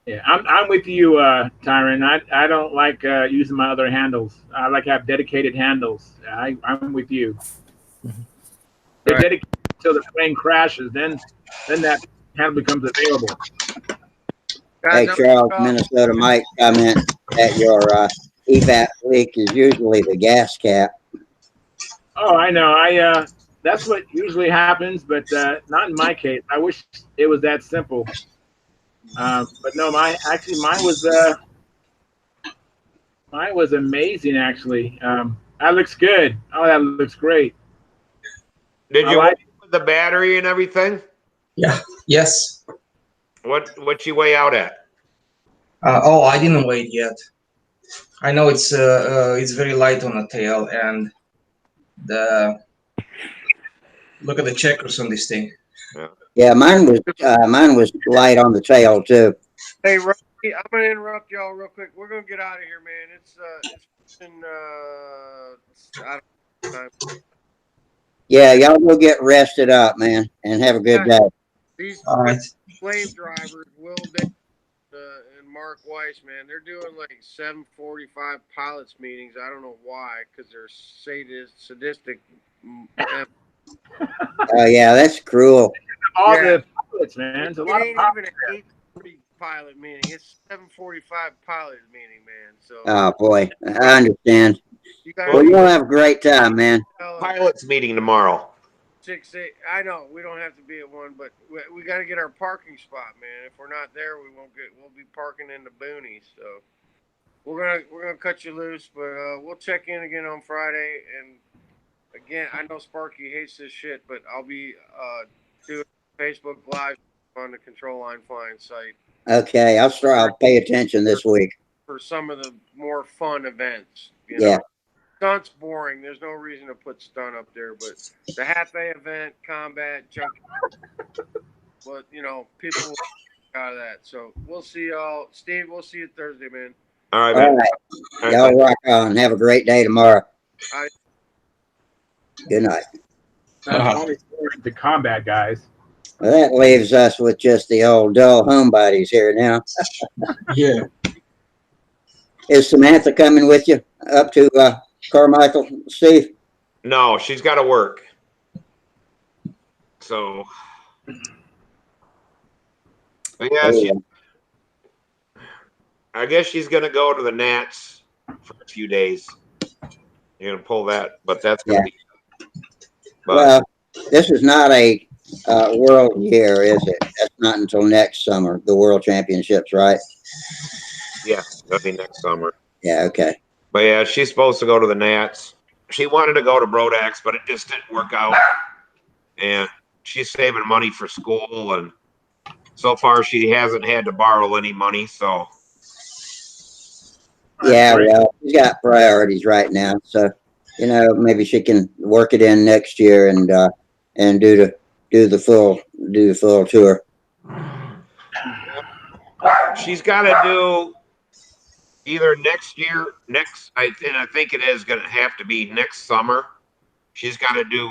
Yeah, I'm with you, Tyron. I don't like using my other handles. I like to have dedicated handles. I'm with you. They're dedicated until the plane crashes. Then that handle becomes available. Hey, Guys, Charles, Minnesota Mike comment that your EVAP leak is usually the gas cap. Oh, I know. That's what usually happens, but not in my case. I wish it was that simple. But no, mine was amazing. Actually, that looks good. Oh, that looks great. Did I you like. weigh with the battery and everything? Yeah. Yes. What you weigh out at? Oh, I didn't wait yet. I know it's very light on the tail, and the look at the checkers on this thing. Yeah, mine was light on the tail too. Hey, Rocky, I'm gonna interrupt y'all real quick. We're gonna get out of here, man. It's been I don't know. Yeah, y'all go get rested up, man, and have a good day. These All right. slave drivers, Will Day and Mark Weiss, man, they're doing like 7:45 pilots meetings. I don't know why, because they're sadistic. Yeah, that's cruel. All Yeah. the pilots, man. It's a It lot of ain't pilots. even an 8:40 pilot meeting. It's 7:45 pilot meeting, man. So Oh boy, I understand. you Well, gotta you'll have a great time, man. Pilots meeting tomorrow. 6-8. I know we don't have to be at one, but we got to get our parking spot, man. If we're not there, we won't get. We'll be parking in the boonies. So we're gonna cut you loose, but we'll check in again on Friday. And again, I know Sparky hates this shit, but I'll be doing Facebook Live on the Control Line Flying site. Okay, I'll pay attention this week For some of the more fun events. You Yeah. know, Stunt's boring. There's no reason to put Stunt up there, but the half A event, combat, junk. But you know, people will out of that. So we'll see y'all. Steve, we'll see you Thursday, man. All right, All man. right, All right, y'all bye. rock on. Have a great day tomorrow. I Good night. That's only for the combat guys. Well, that leaves us with just the old dull homebodies here now. Yeah. Is Samantha coming with you up to Carmichael, Steve? No, she's got to work. So, but yeah, I guess she's going to go to the Nats for a few days. You're going to pull that, but that's going to be. But, Well, this is not a world year, is it? That's not until next summer, the World Championships, right? yeah, that'll be next summer. Yeah, okay. But yeah, she's supposed to go to the Nats. She wanted to go to Brodax, but it just didn't work out. And she's saving money for school, and so far she hasn't had to borrow any money. So Yeah, well, she's got priorities right now, so you know maybe she can work it in next year and do the full tour. she's got to do either next year, I think it is going to have to be next summer. She's got to do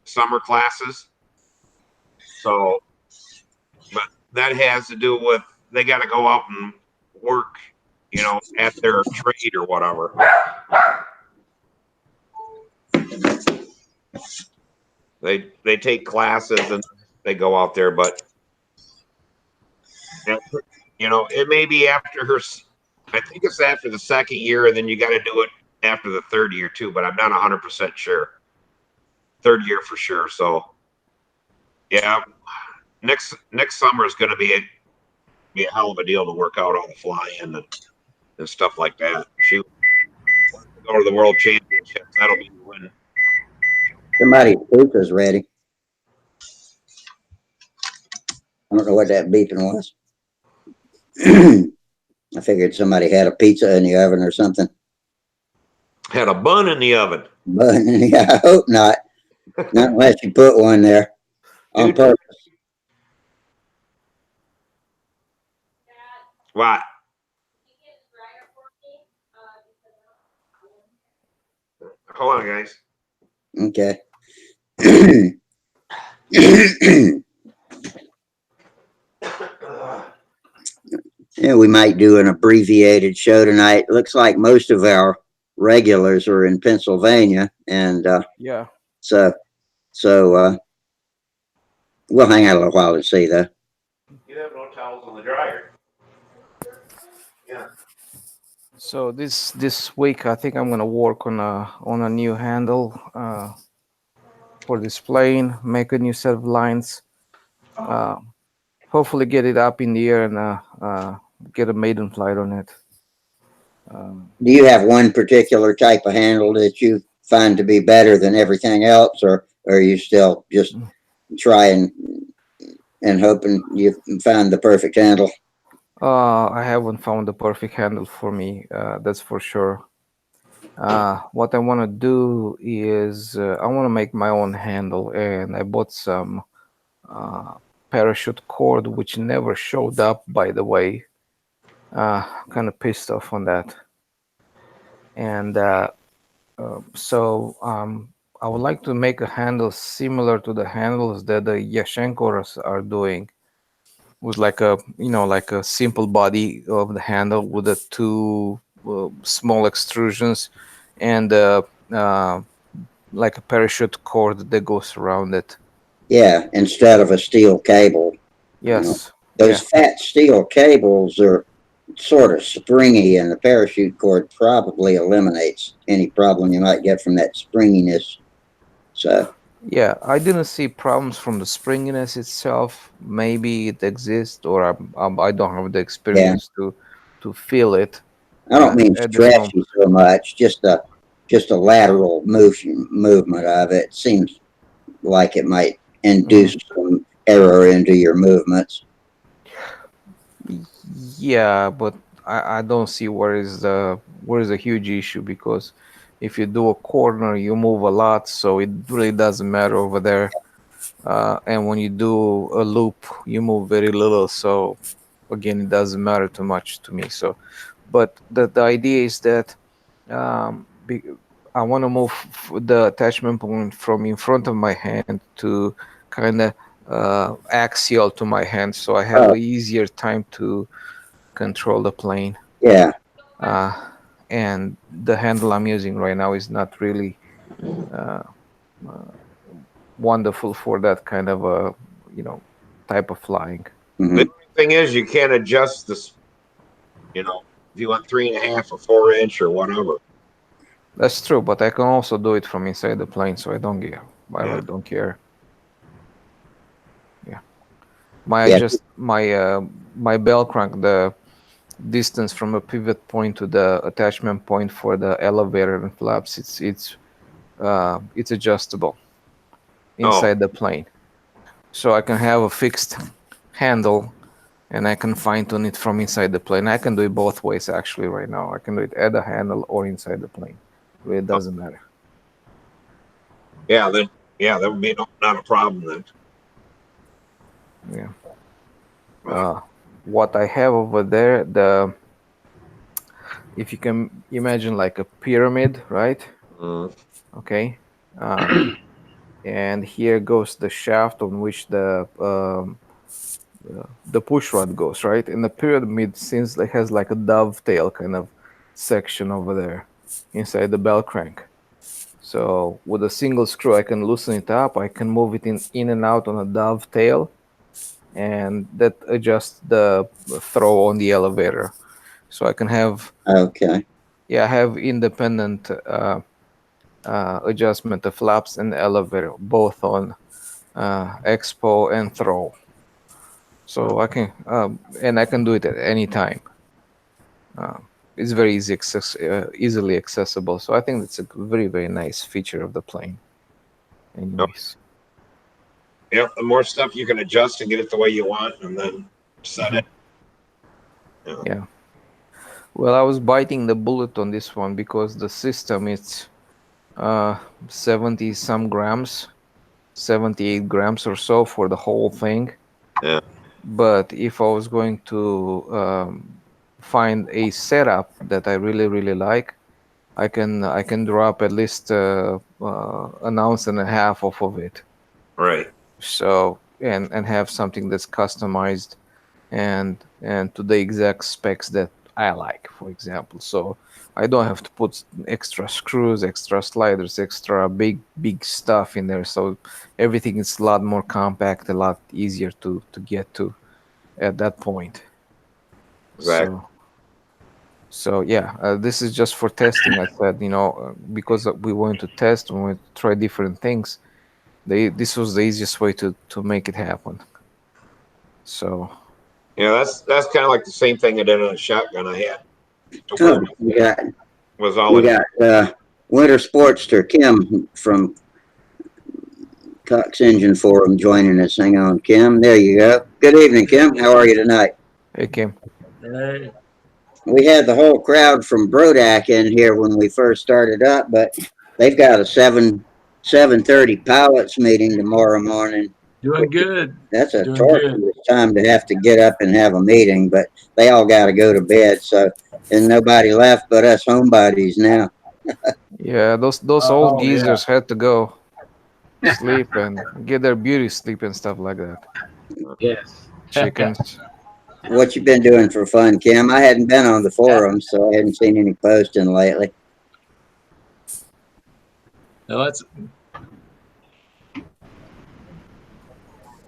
summer classes. So, but that has to do with they got to go out and work, you know, at their trade or whatever. They take classes and they go out there, but you know, it may be after her. I think it's after the second year, and then you got to do it after the third year too. But I'm not 100% sure. Third year for sure. So, yeah, next summer is going to be a hell of a deal to work out all the flying and stuff like that. Shoot, go to the World Championships. That'll be the win. Somebody's pizza's ready. I don't know what that beeping was. I figured somebody had a pizza in the oven or something. Had a bun in the oven. But yeah, I hope not. Not unless you put one there on purpose. What? Hold on, guys. Okay. Yeah, we might do an abbreviated show tonight. Looks like most of our regulars are in Pennsylvania, and Yeah. so we'll hang out a little while to see though. the dryer. Yeah. So this week, I think I'm gonna work on a new handle for this plane, make a new set of lines, uh, hopefully get it up in the air and get a maiden flight on it. Do you have one particular type of handle that you find to be better than everything else, or are you still just trying and hoping you find the perfect handle? I haven't found the perfect handle for me, that's for sure. What I want to do is I want to make my own handle, and I bought some uh, parachute cord, which never showed up, by the way. Kind of pissed off on that. And I would like to make a handle similar to the handles that the Yashenkoras are doing, with like a like a simple body of the handle with the two small extrusions and like a parachute cord that goes around it. Yeah, instead of a steel cable. You know, Yes. those Yeah. fat steel cables are sort of springy, and the parachute cord probably eliminates any problem you might get from that springiness. So, Yeah, I didn't see problems from the springiness itself. Maybe it exists, or I don't have the yeah, experience to feel it I don't mean at this moment. stretchy so much, just a lateral movement of it seems like it might Mhm. induce some error into your movements. Yeah, but I don't see where is the huge issue, because if you do a corner, you move a lot, so it really doesn't matter over there. And when you do a loop, you move very little, so again, it doesn't matter too much to me. So, but the idea is that be, I want to move the attachment point from in front of my hand to kind of axial to my hand, so I have Oh, a easier time to control the plane. yeah. Uh, and the handle I'm using right now is not really uh, uh, wonderful for that kind of a you know type of flying. The Hmm. thing is, you can't adjust this. If you want 3.5 or 4 inch or whatever. That's true, but I can also do it from inside the plane, so I don't care. I Yeah. really don't care. Yeah, my Yeah. adjust my bell crank, the distance from a pivot point to the attachment point for the elevator and flaps, it's adjustable Oh, inside the plane, so I can have a fixed handle and I can fine tune it from inside the plane. I can do it both ways actually right now. I can do it at the handle or inside the plane. It oh, doesn't matter. yeah. Then yeah, that would be not a problem then. Yeah. Uh, Uh, what I have over there, the if you can imagine like a pyramid, right? uh, Okay. Uh, and here goes the shaft on which the push rod goes, right? And the pyramid seems like has like a dovetail kind of section over there inside the bell crank. So with a single screw, I can loosen it up. I can move it in and out on a dovetail, and that adjusts the throw on the elevator. So I can have, Okay. yeah, I have independent adjustment of flaps and the elevator, both on expo and throw. So I can, and I can do it at any time. Uh, it's very easily accessible. So I think that's a very, very nice feature of the plane. oh, Anyways. yeah. The more stuff you can adjust and get it the way you want, and then set Mhm. it. Yeah. Yeah. Well, I was biting the bullet on this one because the system is 70 some grams, 78 grams or so for the whole thing. Yeah. But if I was going to find a setup that I really, really like, I can drop at least an ounce and a half off of it. Right. So and have something that's customized and to the exact specs that I like, for example. So I don't have to put extra screws, extra sliders, extra big stuff in there. So everything is a lot more compact, a lot easier to get to at that point. Exactly. So yeah, this is just for testing. I said, because we want to test, we want to try different things. This was the easiest way to make it happen. So Yeah, that's kind of like the same thing I did on a shotgun I had to Oh, where we got was all we in. got Winter Sportster Kim from Cox Engine Forum joining us. Hang on, Kim. There you go. Good evening, Kim. How are you tonight? hey Kim. Hey, We had the whole crowd from Brodak in here when we first started up, but they've got a 7:30 pilots meeting tomorrow morning. doing good. That's a Doing good. torturous time to have to get up and have a meeting, but they all got to go to bed. So, and nobody left but us homebodies now. Yeah, those old Oh yeah. geezers had to go sleep and get their beauty sleep and stuff like that. Yes. Chickens. What you been doing for fun, Kim? I hadn't been on the forums, so I hadn't seen any posting lately. No, that's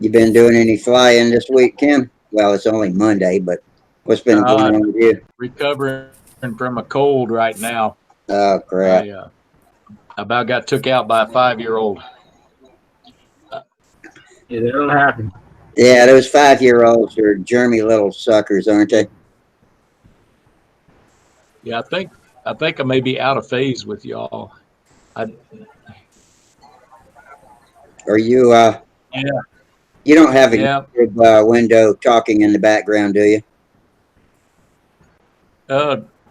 You been doing any flying this week, Kim? Well, it's only Monday, but what's been going on with you? recovering from a cold right now. Oh crap! I about got took out by a 5-year-old. Yeah, that'll happen. Yeah, those 5-year-olds are germy little suckers, aren't they? Yeah, I think I may be out of phase with y'all. I Are you? yeah You don't have a yeah. YouTube window talking in the background, do you?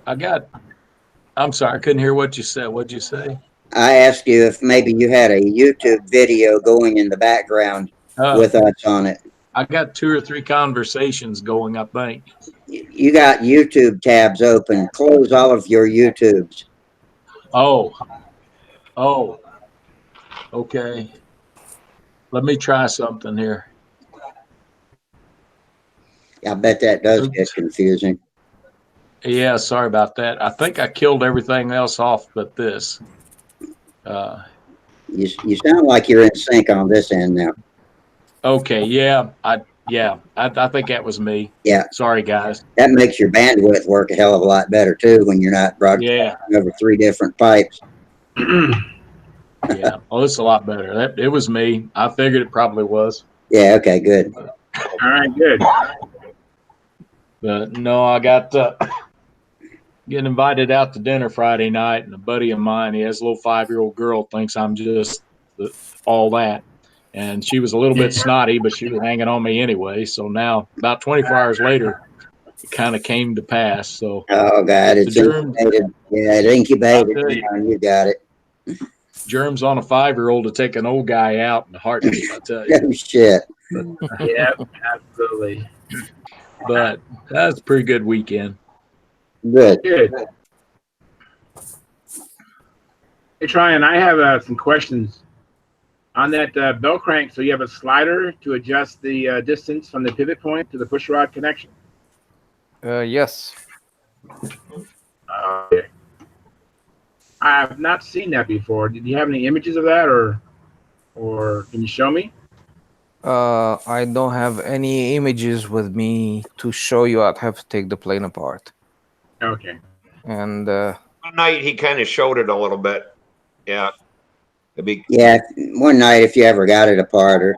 I got. I'm sorry, I couldn't hear what you said. What'd you say? I asked you if maybe you had a YouTube video going in the background Uh, with us on it. I got 2 or 3 conversations going. I think. You got YouTube tabs open. Close all of your YouTubes. Oh oh. Okay. Let me try something here. I bet that does get Oops. confusing. Yeah, sorry about that. I think I killed everything else off but this. Uh, You sound like you're in sync on this end now. okay, I think that was me. Yeah, Sorry, guys. that makes your bandwidth work a hell of a lot better too when you're not Yeah, broadcasting over 3 different pipes. yeah. Oh, it's a lot better. It was me. I figured it probably was. Yeah, okay, good. All right, good. But no, I got getting invited out to dinner Friday night, and a buddy of mine, he has a little 5-year-old girl, thinks I'm just all that. And she was a little bit snotty, but she was hanging on me anyway. So now, about 24 hours later, it kind of came to pass. So Oh God, the it's germs, incubated. Yeah, it I'll incubated. tell you, You got it. germs on a 5-year-old to take an old guy out in a heartbeat. I tell you. Oh shit. But, Yep, absolutely. but that's a pretty good weekend. Good. Good. Hey, Tryon, I have some questions on that bell crank. So you have a slider to adjust the distance from the pivot point to the push rod connection. Yes. Okay. I have not seen that before. Did you have any images of that, or can you show me? I don't have any images with me to show you. I'd have to take the plane apart. Okay. And One night he kind of showed it a little bit. Yeah, it'd be Yeah, one night if you ever got it apart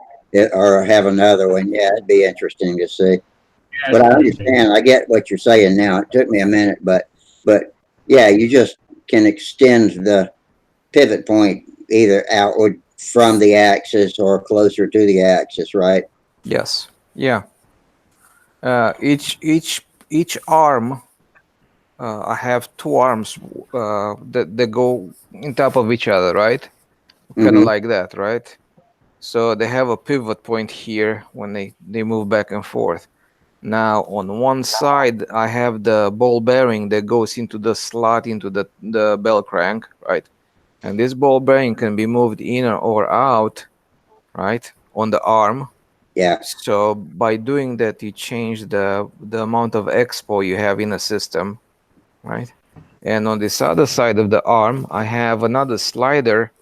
or have another one, yeah, it'd be interesting to see. Yeah, But I it's interesting. understand. I get what you're saying now. It took me a minute, but yeah, you just can extend the pivot point either outward from the axis or closer to the axis, right? yes, yeah. Each arm. I have two arms that go in top of each other, right? Kind of Mm-hmm. like that, right? So they have a pivot point here when they move back and forth. Now on one side I have the ball bearing that goes into the slot into the bell crank, right? And this ball bearing can be moved in or out, right, on the arm. Yeah. So by doing that, you change the amount of expo you have in a system, right? And on this other side of the arm, I have another slider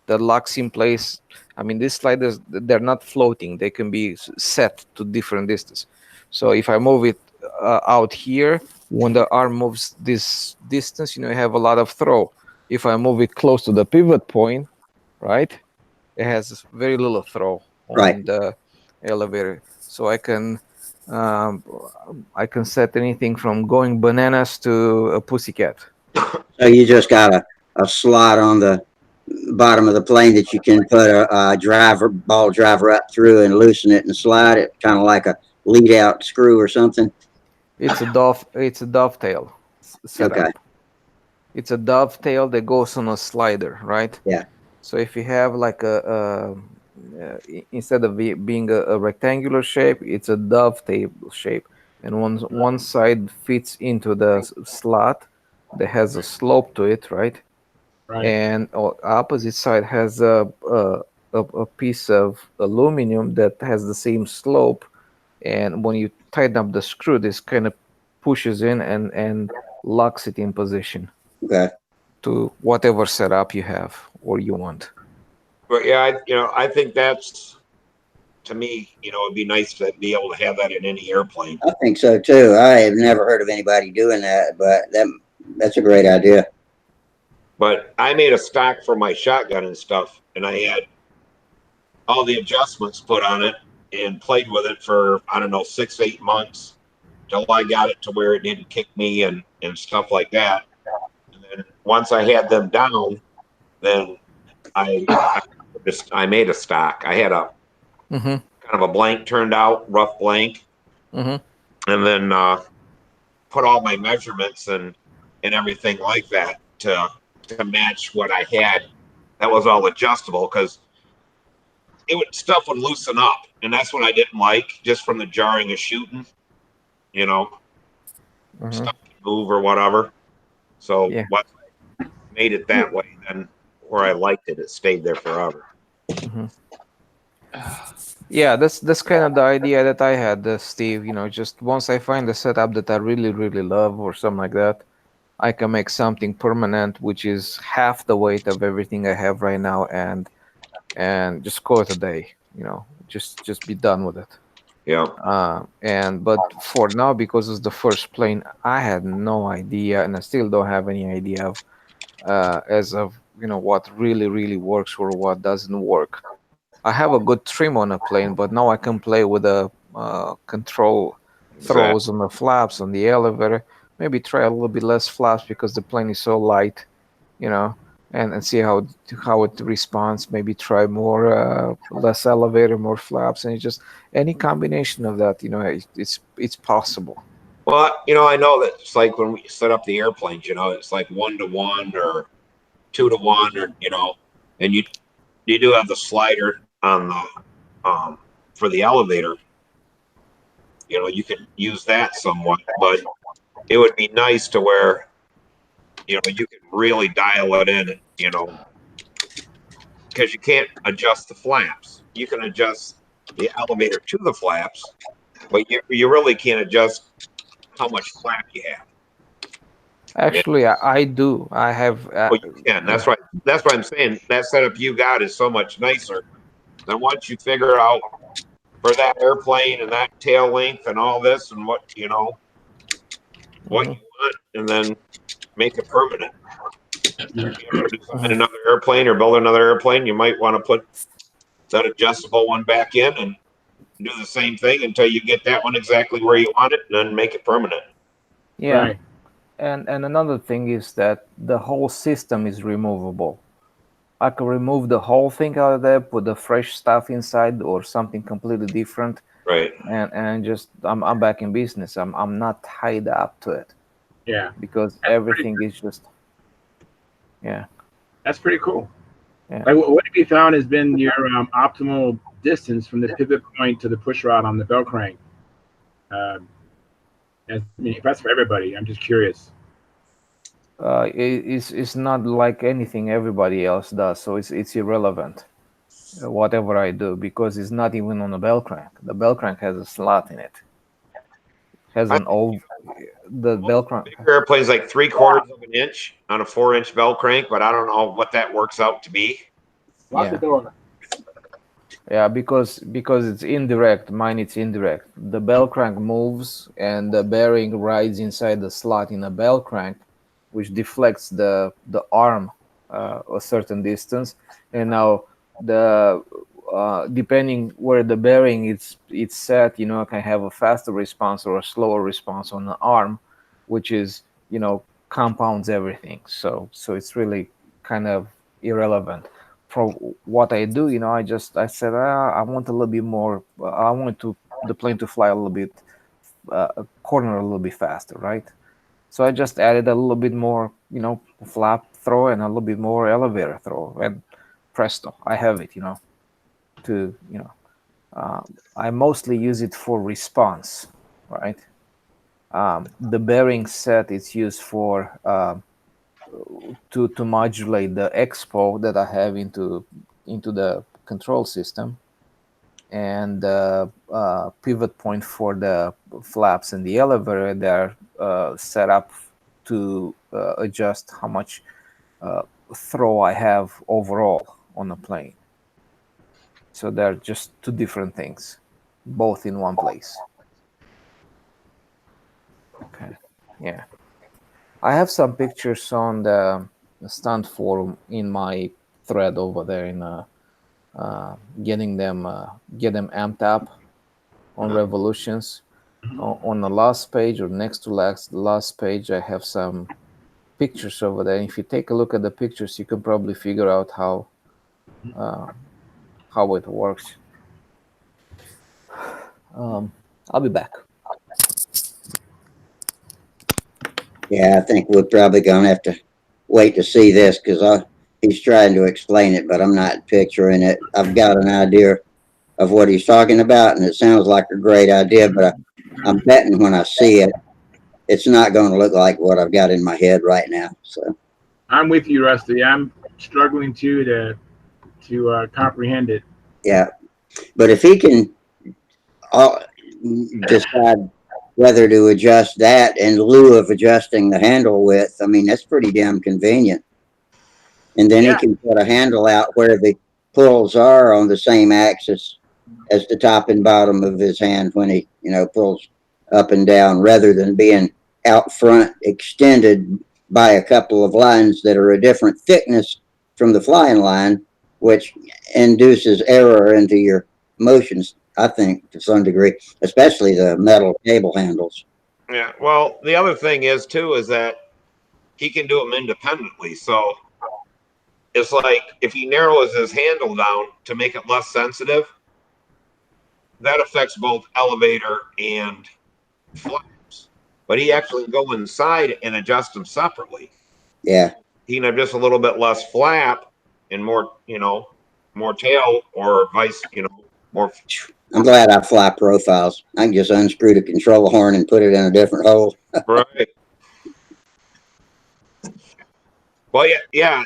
that locks in place. I mean, these sliders, they're not floating. They can be set to different distance. So if I move it out here, when the arm moves this distance, you have a lot of throw. If I move it close to the pivot point, right, it has very little throw Right. on the elevator. So um, I can set anything from going bananas to a pussycat. So you just got a slot on the bottom of the plane that you can put a ball driver up through and loosen it and slide it, kind of like a lead out screw or something. It's a dovetail Okay. setup. It's a dovetail that goes on a slider, right? Yeah. So if you have like instead of being a rectangular shape, it's a dovetail shape, and one side fits into the slot that has a slope to it, right? Right. And opposite side has a piece of aluminum that has the same slope, and when you tighten up the screw, this kind of pushes in and locks it in position Okay. to whatever setup you have or you want. But yeah, I think that's, to me, it'd be nice to be able to have that in any airplane. I think so too. I have never heard of anybody doing that, but that's a great idea. But I made a stock for my shotgun and stuff, and I had all the adjustments put on it and played with it for, I don't know, 6, 8 months till I got it to where it didn't kick me and stuff like that. And then once I had them down, then I made a stock. I had a Mm-hmm. kind of a blank turned out, rough blank, Mm-hmm. and then put all my measurements and everything like that to match what I had. That was all adjustable because stuff would loosen up, and that's what I didn't like, just from the jarring of shooting. You know, Mm-hmm. stuff can move or whatever. So Yeah. once I made it that way, then where I liked it, it stayed there forever. Mm-hmm. Yeah, that's kind of the idea that I had, Steve. Just once I find a setup that I really really love or something like that, I can make something permanent, which is half the weight of everything I have right now, and just call it a day. Just be done with it. Yeah. But for now, because it's the first plane, I had no idea, and I still don't have any idea of as of what really really works or what doesn't work. I have a good trim on a plane, but now I can play with the control throws Exactly. on the flaps on the elevator. Maybe try a little bit less flaps because the plane is so light, you know, and see how it responds. Maybe try more less elevator, more flaps, and just any combination of that. It's possible. Well, I know that it's like when we set up the airplanes, it's like 1 to 1 or 2 to 1, or and you do have the slider on the for the elevator. You can use that somewhat, but it would be nice to where you can really dial it in. Because you can't adjust the flaps. You can adjust the elevator to the flaps, but you really can't adjust how much flap you have. Yeah. Actually, I do. I have. Well, you can. Yeah. That's why I'm saying that setup you got is so much nicer than once you figure out for that airplane and that tail length and all this and what what Mhm. you want, and then make it permanent. If you ever design Mhm. another airplane or build another airplane, you might want to put that adjustable one back in and do the same thing until you get that one exactly where you want it, and then make it permanent. Yeah. Right. And another thing is that the whole system is removable. I can remove the whole thing out of there, put the fresh stuff inside or something completely different, Right. and just I'm back in business. I'm not tied up to it Yeah. because That's pretty. everything is just yeah, That's pretty cool. yeah. Like, what have you found has been your optimal distance from the pivot point to the push rod on the bell crank? Um, if that's for everybody, I'm just curious. It's not like anything everybody else does, so it's irrelevant. Whatever I do, because it's not even on the bell crank. The bell crank has a slot in it. Has I an think old the most bell of the crank. bigger airplanes like 3/4 of an inch on a 4-inch bell crank, but I don't know what that works out to be. Lock the Yeah, door. Yeah, because it's indirect. Mine it's indirect. The bell crank moves, and the bearing rides inside the slot in a bell crank, which deflects the arm a certain distance. And now the depending where the bearing it's set, I can have a faster response or a slower response on the arm, which is compounds everything. So it's really kind of irrelevant for what I do. I said, I want a little bit more. I want the plane to fly a little bit, a corner a little bit faster, right? So I just added a little bit more, flap throw and a little bit more elevator throw, and presto, I have it. To I mostly use it for response, right? The bearing set is used for to modulate the expo that I have into the control system, and the pivot point for the flaps and the elevator. They're set up to adjust how much uh, throw I have overall on the plane. So they're just two different things, both in one place. Okay, yeah. I have some pictures on the stunt forum in my thread over there in getting them get them amped up on revolutions. On the last page or next to last the last page, I have some pictures over there. If you take a look at the pictures, you can probably figure out uh, how it works. I'll be back. Yeah, I think we're probably gonna have to wait to see this because he's trying to explain it, but I'm not picturing it. I've got an idea of what he's talking about, and it sounds like a great idea, but I'm betting when I see it, it's not going to look like what I've got in my head right now. So I'm with you, Rusty. I'm struggling too to comprehend it. yeah, but if he can uh, decide whether to adjust that in lieu of adjusting the handle width, I mean that's pretty damn convenient. And then he Yeah, can put a handle out where the pulls are on the same axis as the top and bottom of his hand when he, pulls up and down, rather than being out front extended by a couple of lines that are a different thickness from the flying line, which induces error into your motions, I think, to some degree, especially the metal cable handles. Yeah. Well, the other thing is too is that he can do them independently. So it's like if he narrows his handle down to make it less sensitive, that affects both elevator and flaps. But he actually can go inside and adjust them separately. Yeah. He can have just a little bit less flap and more, more tail, or vice, more. I'm glad I fly profiles. I can just unscrew the control horn and put it in a different hole. Right. Well, yeah, yeah.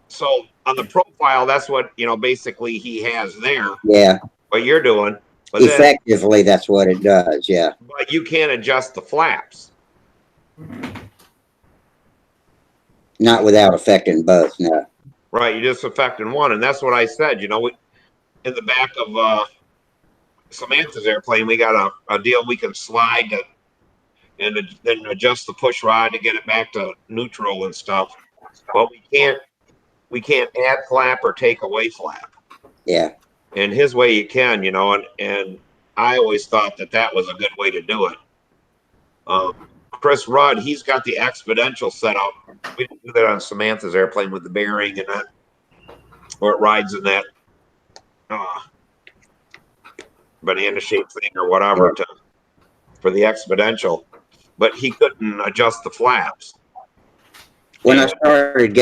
So on the profile, that's what basically he has there. Yeah. What you're doing, but Effectively, that's what it does. Yeah. but you can't adjust the flaps. Not without affecting both. No. Right, you're just affecting one, and that's what I said. In the back of Samantha's airplane, we got a deal we can slide to, and then adjust the push rod to get it back to neutral and stuff. But we can't add flap or take away flap. Yeah. And his way you can, and I always thought that was a good way to do it. Chris Rudd, he's got the exponential setup. We didn't do that on Samantha's airplane with the bearing and that, or it rides in that banana shaped thing or whatever for the exponential, but he couldn't adjust the flaps. When I started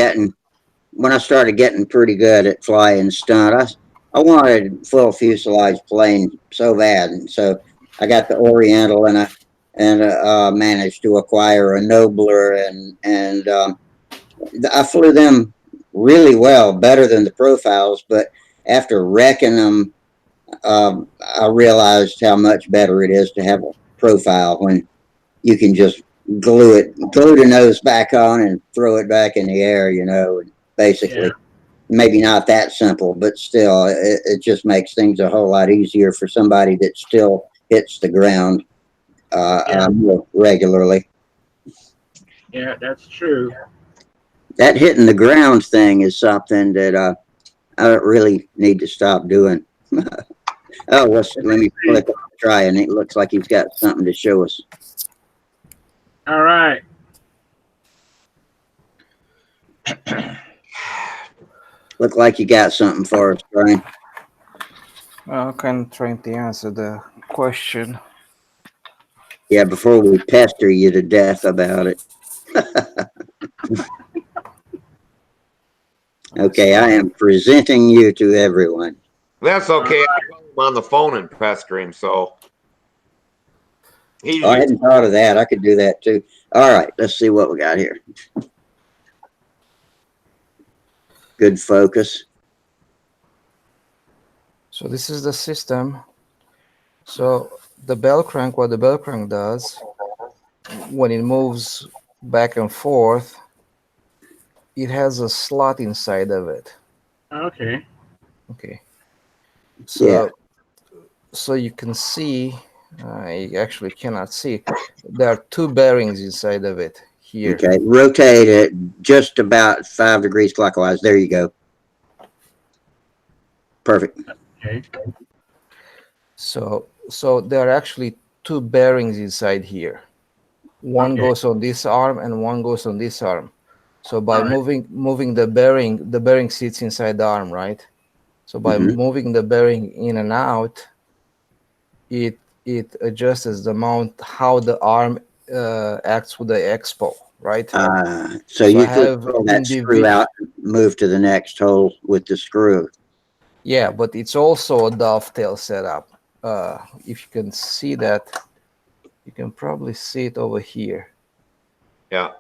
getting pretty good at flying stunt, I wanted full fuselage plane so bad, and so I got the Oriental, and I managed to acquire a Nobler, and I flew them really well, better than the profiles. But after wrecking them, I realized how much better it is to have a profile when you can just glue the nose back on and throw it back in the air, basically. maybe not that simple, but still, it just makes things a whole lot easier for somebody that still hits the ground more regularly. Yeah, that's true. That hitting the ground thing is something that I don't really need to stop doing. Oh, let me click try, and it looks like he's got something to show us. All right. Look like you got something for us, Brian. I'm kind of trying to answer the question. Yeah, before we pester you to death about it. Okay, I am presenting you to everyone. That's okay. I call him on the phone and pester him, so he's Oh, I hadn't thought of that. I could do that too. All right, let's see what we got here. Good focus. So this is the system. So the bell crank, what the bell crank does, when it moves back and forth, it has a slot inside of it. Okay. Okay. So so you can see, you actually cannot see, there are two bearings inside of it here. Okay, rotate it just about 5 degrees clockwise. There you go. Perfect. Okay. So there are actually two bearings inside here. One goes on this arm and one goes on this arm. So by moving the bearing sits inside the arm, right? So by moving the bearing in and out, it adjusts the amount how the arm acts with the expo, right? So you just pull that screw out, move to the next hole with the screw. Yeah, but it's also a dovetail setup. If you can see that, you can probably see it over here. Yeah.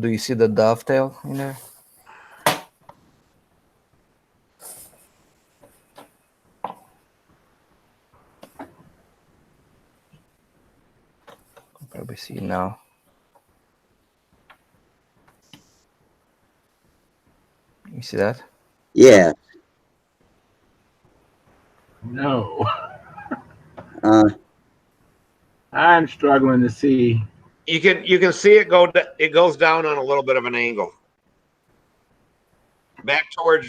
Do you see the dovetail in there? You can probably see it now. You see that? Yeah. No. I'm struggling to see. You can see it go. It goes down on a little bit of an angle. Back towards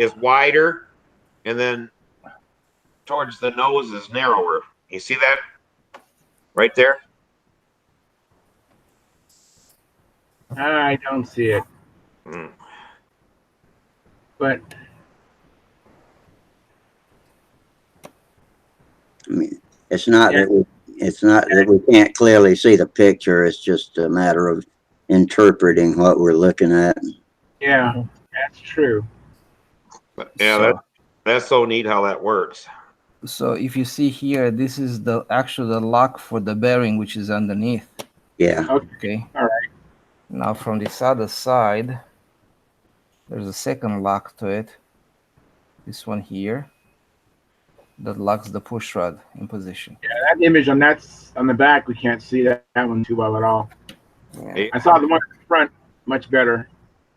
is wider, and then towards the nose is narrower. You see that right there? I don't see it. But I mean, it's not that we can't clearly see the picture. It's just a matter of interpreting what we're looking at. Yeah, that's true. But yeah, that's so neat how that works. So if you see here, this is the lock for the bearing, which is underneath. Yeah. Okay. All right. Now from this other side, there's a second lock to it. This one here that locks the push rod in position. Yeah, that image on the back, we can't see that one too well at all. Yeah. I saw the one in the front much better,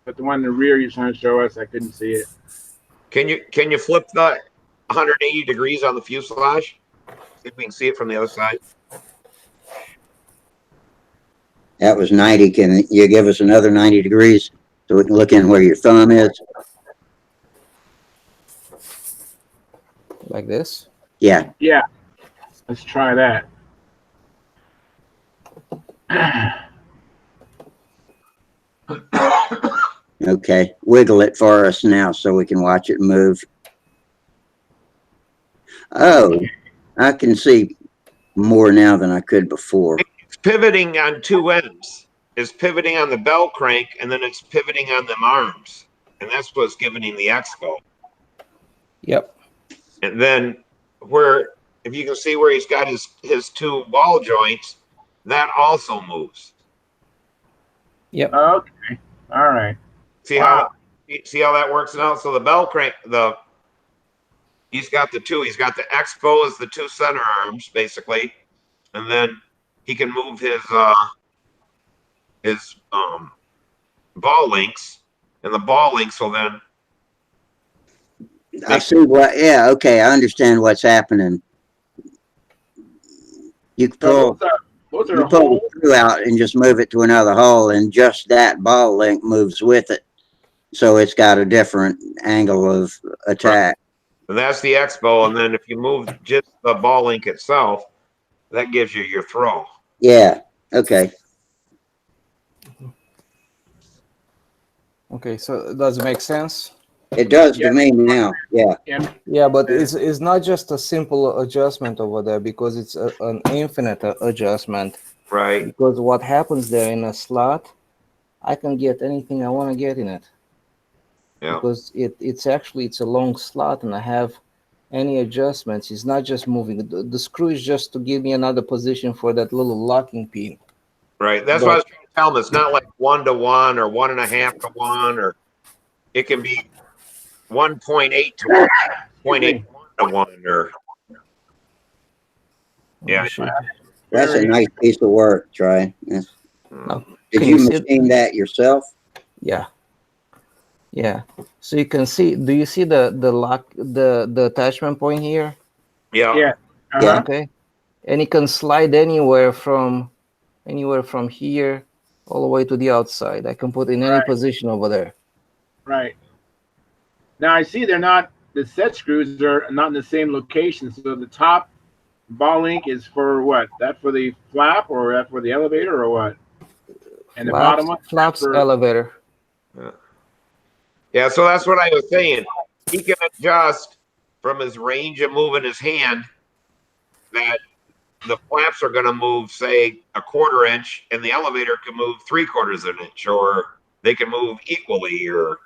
but the one in the rear you're trying to show us, I couldn't see it. Can you flip the 180 degrees on the fuselage? See if we can see it from the other side. That was 90. Can you give us another 90 degrees so we can look in where your thumb is? Like this? Yeah. Yeah. Let's try that. Okay. Wiggle it for us now so we can watch it move. Oh, I can see more now than I could before. It's pivoting on two ends. It's pivoting on the bell crank, and then it's pivoting on them arms. And that's what's giving him the expo. Yep. And then if you can see where he's got his two ball joints, that also moves. Yep. Okay. All right. See how that works now? So the bell crank, he's got the two. He's got the expo as the two center arms, basically, and then he can move his ball links and the ball links will then. I see what. Yeah, okay, I understand what's happening. You So pull those you are pull the holes. screw out and just move it to another hole, and just that ball link moves with it, so it's got a different angle of attack. And that's the expo. And then if you move just the ball link itself, that gives you your throw. Yeah. Okay. Okay, so does it make sense? It does to Yeah. me now. Yeah. Yeah, but it's not just a simple adjustment over there, because it's an infinite adjustment. Right. Because what happens there in a slot, I can get anything I want to get in it. Yeah. Because it's a long slot, and I have any adjustments. It's not just moving. The screw is just to give me another position for that little locking pin. Right. That's what I was trying to tell them. It's not like 1-to-1 or 1.5 to 1, or it can be 1.8 to 1, 0.81 to 1, or yeah. That's a nice piece of work, Trey. Yes. Now, Did can you you see? machine that yourself? Yeah, yeah. So you can see. Do you see the lock, the attachment point here? Yeah. Yeah. Yeah. Okay, and it can slide anywhere from here all the way to the outside. I can put in any Right. position over there. Right. Now I see they're not, the set screws are not in the same location. So the top ball link is for what? That for the flap, or that for the elevator, or what? And the bottom one Flaps, for elevator. Yeah. So that's what I was saying. He can adjust from his range of moving his hand that the flaps are going to move, say, a 1/4 inch, and the elevator can move 3/4 of an inch, or they can move equally, or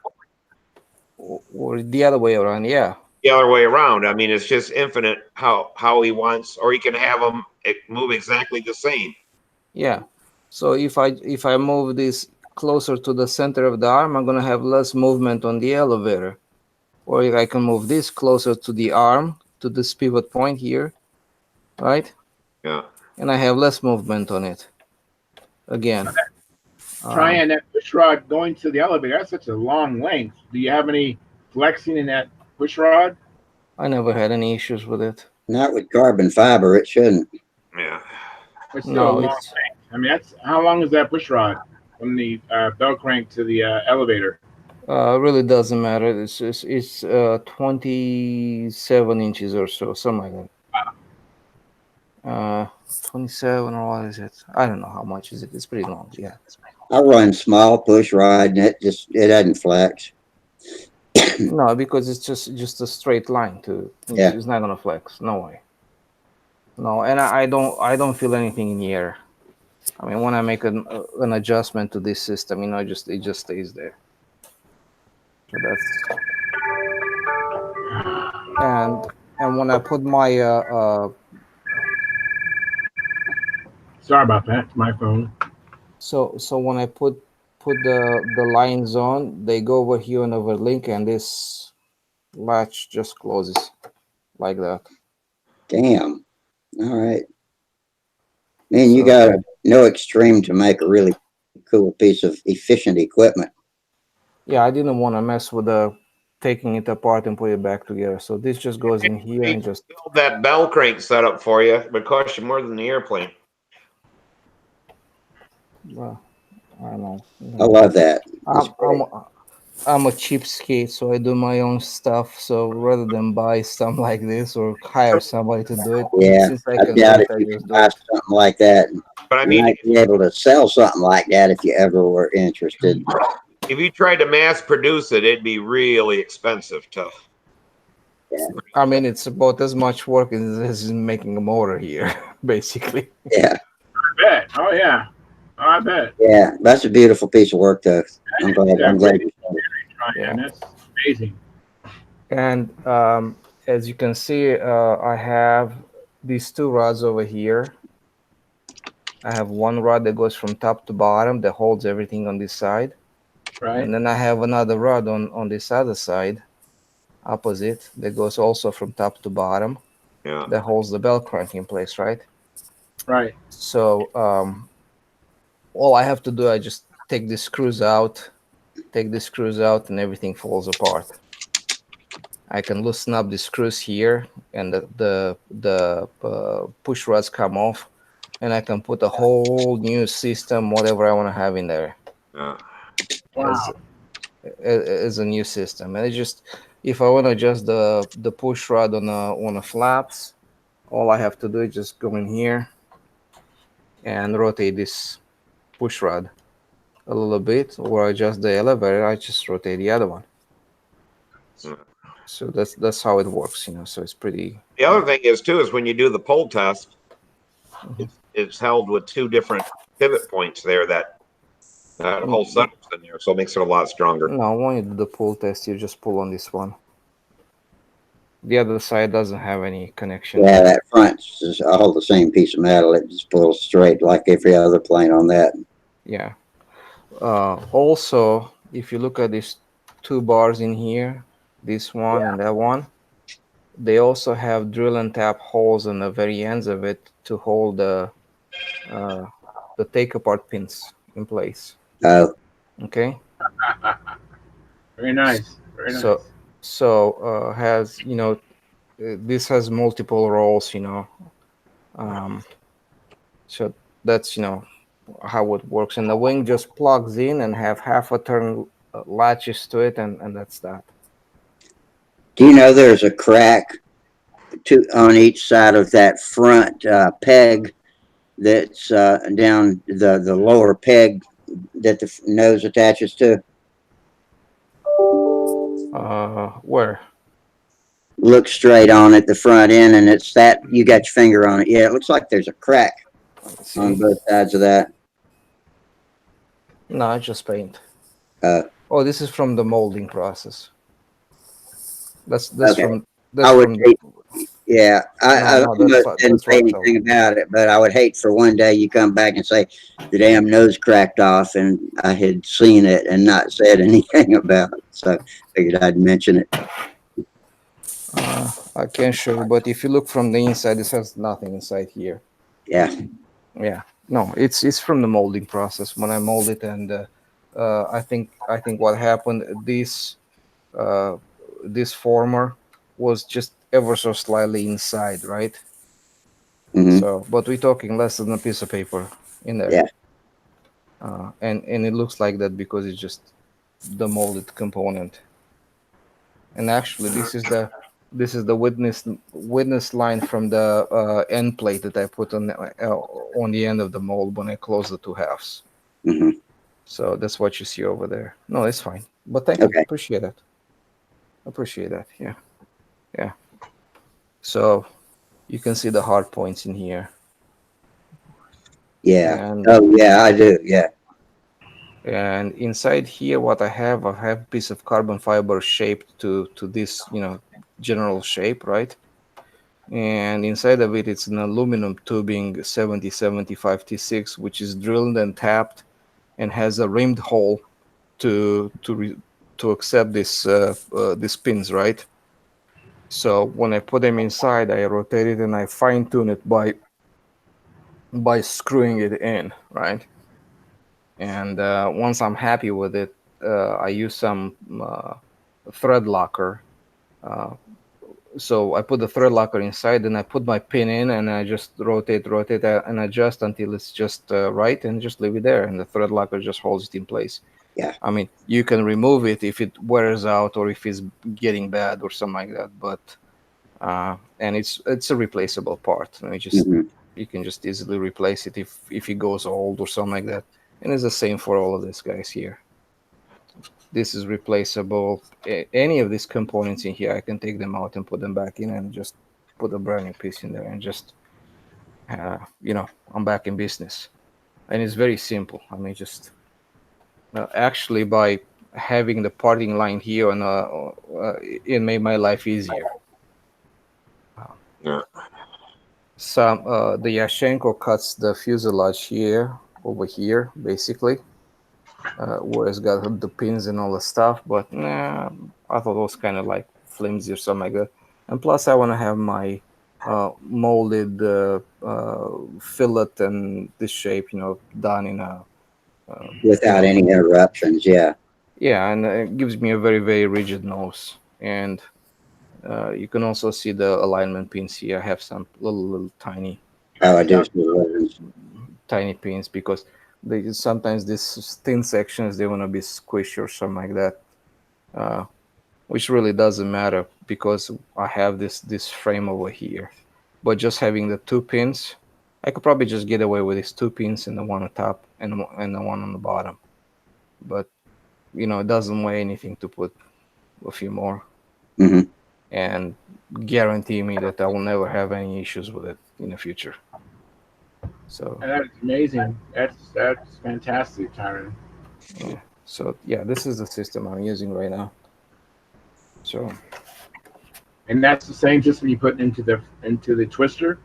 Or the other way around. Yeah. the other way around. I mean, it's just infinite how he wants, or he can have them move exactly the same. Yeah. So if I move this closer to the center of the arm, I'm gonna have less movement on the elevator. Or if I can move this closer to the arm, to this pivot point here, right? Yeah. And I have less movement on it. Again. trying that push rod going to the elevator. That's such a long length. Do you have any flexing in that push rod? I never had any issues with it. Not with carbon fiber. It shouldn't. Yeah. It's still a long length. I mean, that's how long is that push rod from the bell crank to the elevator? Really doesn't matter. It's 27 inches or so, something like that. 27, or what is it? I don't know how much is it. It's pretty long. Yeah. I run small push rod, and it doesn't flex. No, because it's just a straight line to. It's not gonna flex. No way. No, and I don't feel anything in the air. I mean, when I make an adjustment to this system, it just stays there. So that's and when I put my Sorry about that. It's my phone. So when I put the lines on, they go over here and over link, and this latch just closes like that. Damn. All right. Man, you got no extreme to make a really cool piece of efficient equipment. Yeah, I didn't want to mess with taking it apart and put it back together. So this just goes in here and just build that bell crank setup for you. It would cost you more than the airplane. Well, I don't know. I love that. I'm a cheapskate, so I do my own stuff. So rather than buy something like this or hire somebody to do it, Yeah, since I I can doubt do if it, I you just could do buy it. something like that. But I You mean, might be able to sell something like that if you ever were interested. if you tried to mass produce it, it'd be really expensive to. Yeah. I mean, it's about as much work as making a motor here, basically. Yeah. I bet. Oh yeah. Oh, I bet. Yeah, that's a beautiful piece of work, though. I'm glad you said it. Yeah. That's amazing. And as you can see, I have these two rods over here. I have one rod that goes from top to bottom that holds everything on this side. Right. And then I have another rod on this other side, opposite, that goes also from top to bottom. Yeah. That holds the bell crank in place, right? Right. So all I have to do, I just take the screws out, take the screws out and everything falls apart. I can loosen up the screws here, and the push rods come off, and I can put a whole new system, whatever I want to have in there, Uh, as Wow. as a new system. And it just, if I want to adjust the push rod on a flaps, all I have to do is just go in here and rotate this push rod a little bit, or adjust the elevator. I just rotate the other one. uh. So that's how it works, you know. So it's pretty. The other thing is too is when you do the pole test, Mhm. it's held with two different pivot points there that whole setup's in there, so it makes it a lot stronger. No, when you do the pull test, you just pull on this one. The other side doesn't have any connection. Yeah, that front's is all the same piece of metal. It just pulls straight like every other plane on that. Yeah. Also, if you look at these two bars in here, this one and that one, they also have drill and tap holes on the very ends of it to hold uh, the take apart pins in place. Oh, Okay. Very nice. Very So nice. has, you know, this has multiple roles, you know. Um, so that's, you know, how it works. And the wing just plugs in and have half a turn latches to it, and that's that. do you know there's a crack on each side of that front peg that's down the lower peg that the nose attaches to? Where? Look straight on at the front end, and it's that you got your finger on it. Yeah, it looks like there's a crack Let's on see. both sides of that. No, it's just paint. Uh, Oh, this is from the molding process. That's okay, that's I would from the. hate. Yeah, No, I no, almost didn't that's say what fell. anything about it, but I would hate for one day you come back and say the damn nose cracked off, and I had seen it and not said anything about it. So figured I'd mention it. I can show you, but if you look from the inside, this has nothing inside here. Yeah. Yeah, no, it's from the molding process when I mold it, and I think what happened, uh, this former was just ever so slightly inside, right? Hmm. So, but we're talking less than a piece of paper in there, Yeah. and it looks like that because it's just the molded component. And actually, this is the witness line from the end plate that I put on the end of the mold when I close the two halves. Hmm. So that's what you see over there. No, it's fine. But thank you. Okay. Appreciate that. Appreciate that. Yeah. Yeah. So you can see the hard points in here. Yeah. And Oh, yeah, I do. Yeah. inside here what I have a piece of carbon fiber shaped to this, you know, general shape, right? And inside of it it's an aluminum tubing 7075 T6, which is drilled and tapped and has a rimmed hole to accept these pins, right? So when I put them inside, I rotate it and I fine tune it by screwing it in, right? And once I'm happy with it, I use some thread locker. Uh, so I put the thread locker inside, and I put my pin in, and I just rotate, and adjust until it's just right, and just leave it there, and the thread locker just holds it in place. Yeah. I mean, you can remove it if it wears out or if it's getting bad or something like that, but and it's a replaceable part. Hmm. You can just easily replace it if it goes old or something like that. And it's the same for all of these guys here. This is replaceable. Any of these components in here, I can take them out and put them back in and just put a brand new piece in there and just, I'm back in business. And it's very simple. I mean, just actually by having the parting line here, and it made my life easier. Yeah. The Yashenko cuts the fuselage here, over here, basically, where it's got the pins and all the stuff. But nah, I thought it was kind of like flimsy or something like that. And plus, I want to have my molded fillet and this shape, done in a, Without any interruptions. Yeah. Yeah, and it gives me a very very rigid nose. And you can also see the alignment pins here. I have some little tiny Oh, I do uh, see those. tiny pins because they sometimes these thin sections they want to be squished or something like that, uh, which really doesn't matter because I have this frame over here. But just having the two pins, I could probably just get away with these two pins and the one on top and the one on the bottom. But it doesn't weigh anything to put a few more Hmm. and guarantee me that I will never have any issues with it in the future. So And that is amazing. That's fantastic, Tyron. yeah, so yeah, this is the system I'm using right now. So And that's the same system you put into the twister.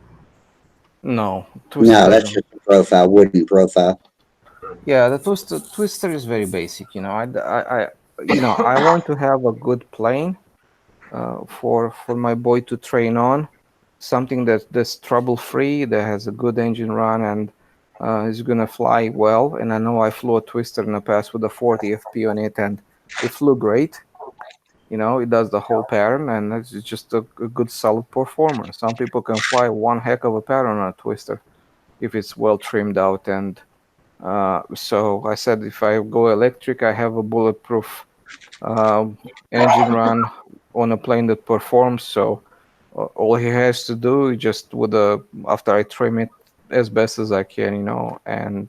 no, twister No, that's doesn't. just a profile, wooden profile. Yeah, the twister is very basic. I want to have a good plane for my boy to train on, something that's trouble free, that has a good engine run, and is gonna fly well. And I know I flew a twister in the past with a 40 FP on it, and it flew great. It does the whole pattern, and it's just a good solid performer. Some people can fly one heck of a pattern on a twister if it's well trimmed out. And so I said, if I go electric, I have a bulletproof um, engine run on a plane that performs. So all he has to do is just after I trim it as best as I can, and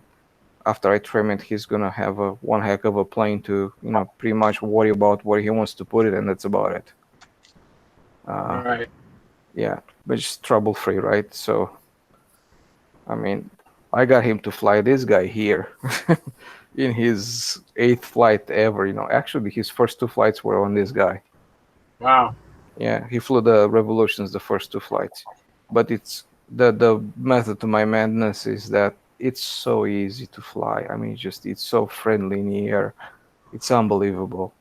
after I trim it, he's gonna have a one heck of a plane to, pretty much worry about where he wants to put it, and that's about it. All Uh, right. yeah, but just trouble free, right? So I mean, I got him to fly this guy here in his eighth flight ever. Actually, his first two flights were on this guy. Wow. Yeah, he flew the Revolutions the first two flights. But it's the method to my madness is that it's so easy to fly. I mean, just it's so friendly in the air. It's unbelievable.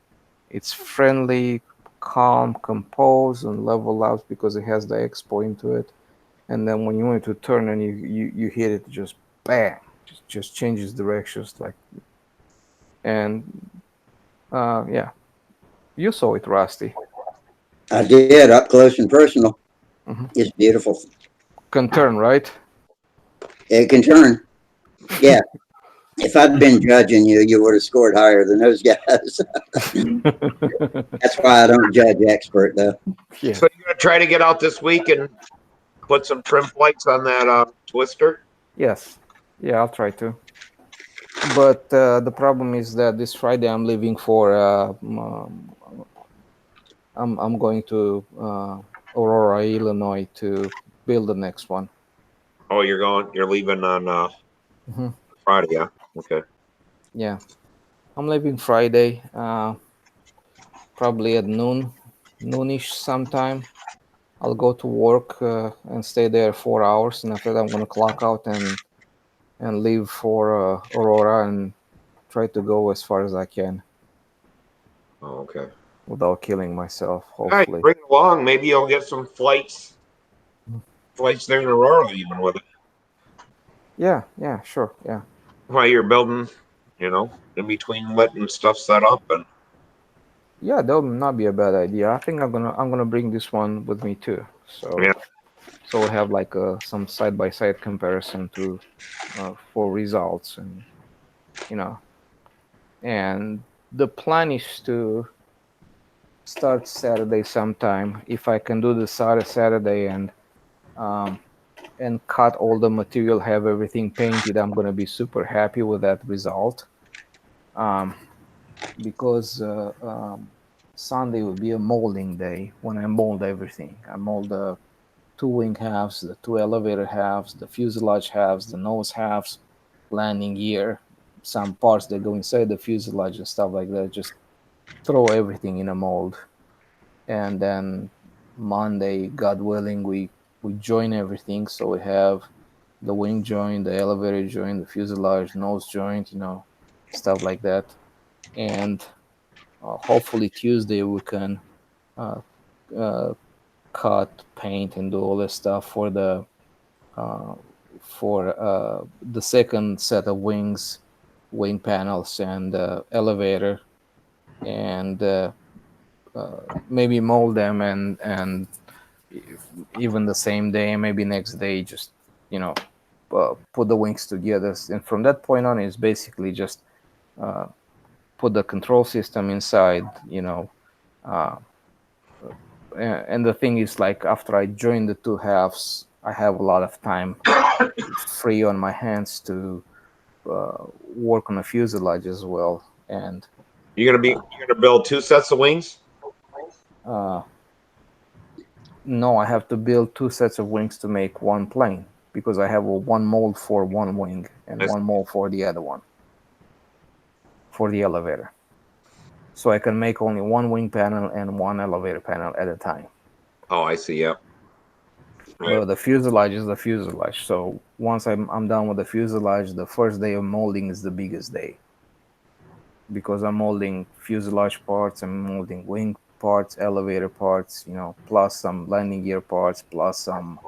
It's friendly, calm, composed, and level out because it has the expo into it. And then when you want to turn and you hit it, just bam, just changes directions like. And yeah, you saw it, Rusty. I did up close and personal. Hmm. It's beautiful. Can turn, right? It can turn. Yeah. If I'd been judging you, you would have scored higher than those guys. That's why I don't judge expert though. Yeah. So you're gonna try to get out this week and put some trim plates on that twister? Yes. Yeah, I'll try to. But the problem is that this Friday I'm leaving for. I'm going to Aurora, Illinois, to build the next one. Oh, you're leaving on Hmm. Friday, yeah. Okay. Yeah, I'm leaving Friday, probably at noonish sometime. I'll go to work and stay there 4 hours, and after that, I'm gonna clock out and leave for Aurora and try to go as far as I can Oh, okay. without killing myself. All right, Hopefully. bring it along. Maybe you'll get some flights there in Aurora even with it. Yeah, yeah, sure, yeah, While you're building, in between letting stuff set up and yeah. That would not be a bad idea. I think I'm gonna bring this one with me too. So yeah. so we'll have like some side by side comparison to for results and you know and the plan is to start Saturday sometime. If I can do the Saturday um, and cut all the material, have everything painted, I'm gonna be super happy with that result. Um, because Sunday will be a molding day when I mold everything. I mold the two wing halves, the two elevator halves, the fuselage halves, the nose halves, landing gear, some parts that go inside the fuselage and stuff like that. Just throw everything in a mold, and then Monday, God willing, we join everything. So we have the wing joint, the elevator joint, the fuselage, nose joint, stuff like that. And hopefully Tuesday we can uh, uh, cut, paint, and do all this stuff uh, for the second set of wings, wing panels, and elevator. and maybe mold them and even the same day, maybe next day, just you know, put the wings together. And from that point on, it's basically just uh, put the control system inside, uh, and the thing is, like, after I join the two halves, I have a lot of time free on my hands to work on a fuselage as well. And You're gonna build two sets of wings? uh, no, I have to build two sets of wings to make one plane, because I have one mold for one wing and one mold for the other one, for the elevator. So I can make only one wing panel and one elevator panel at a time. Oh, I see. Yep. Right. But the fuselage is the fuselage. So once I'm done with the fuselage, the first day of molding is the biggest day, because I'm molding fuselage parts, I'm molding wing parts, elevator parts, plus some landing gear parts, plus some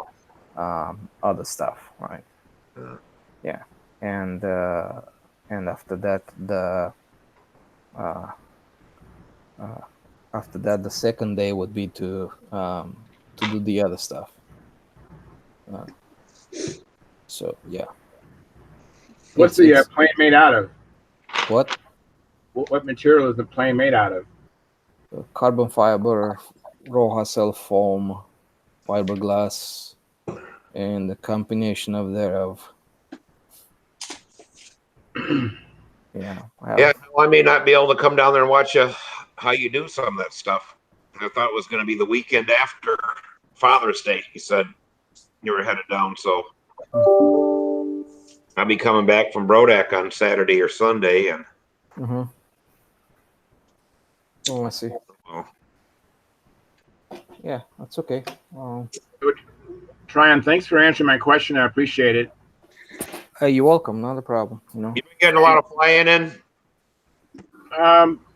other stuff, right? Uh, Yeah, and after that, uh, uh, the second day would be to do the other stuff. Uh, so yeah, What's the it's plane made out of? what What material is the plane made out of? carbon fiber, Roja cell foam, fiberglass, and the combination of thereof. Yeah, yeah, I may not be able to come down there and watch how you do some of that stuff. I thought it was going to be the weekend after Father's Day. He said you were headed down, so I'll be coming back from Brodak on Saturday or Sunday, and Mm-hmm. Oh, I see. well, Yeah, that's okay. Tryon, thanks for answering my question. I appreciate it. You're welcome. Not a problem. you been getting a lot of flying in.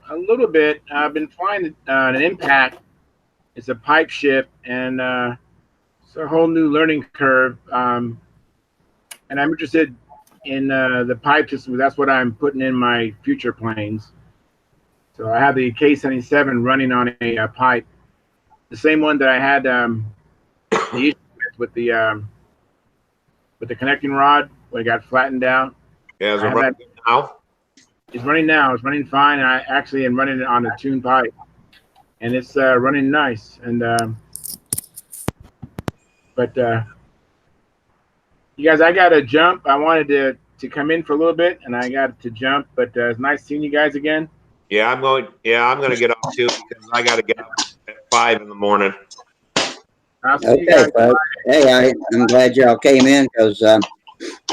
A little bit. I've been flying an Impact. It's a pipe ship, and it's a whole new learning curve. And I'm interested in the pipe system. That's what I'm putting in my future planes. So I have the K77 running on a pipe, the same one that I had the issue with the connecting rod when it got flattened out. Yeah, is it I have running that. good now? It's running now. It's running fine. I actually am running it on a tuned pipe, and it's running nice. And but you guys, I got to jump. I wanted to come in for a little bit, and I got to jump. But it's nice seeing you guys again. Yeah, I'm going. Yeah, I'm going to get off too because I got to get up at 5 in the morning. I'll see you Okay, guys. folks. Hey, I'm glad y'all came in, because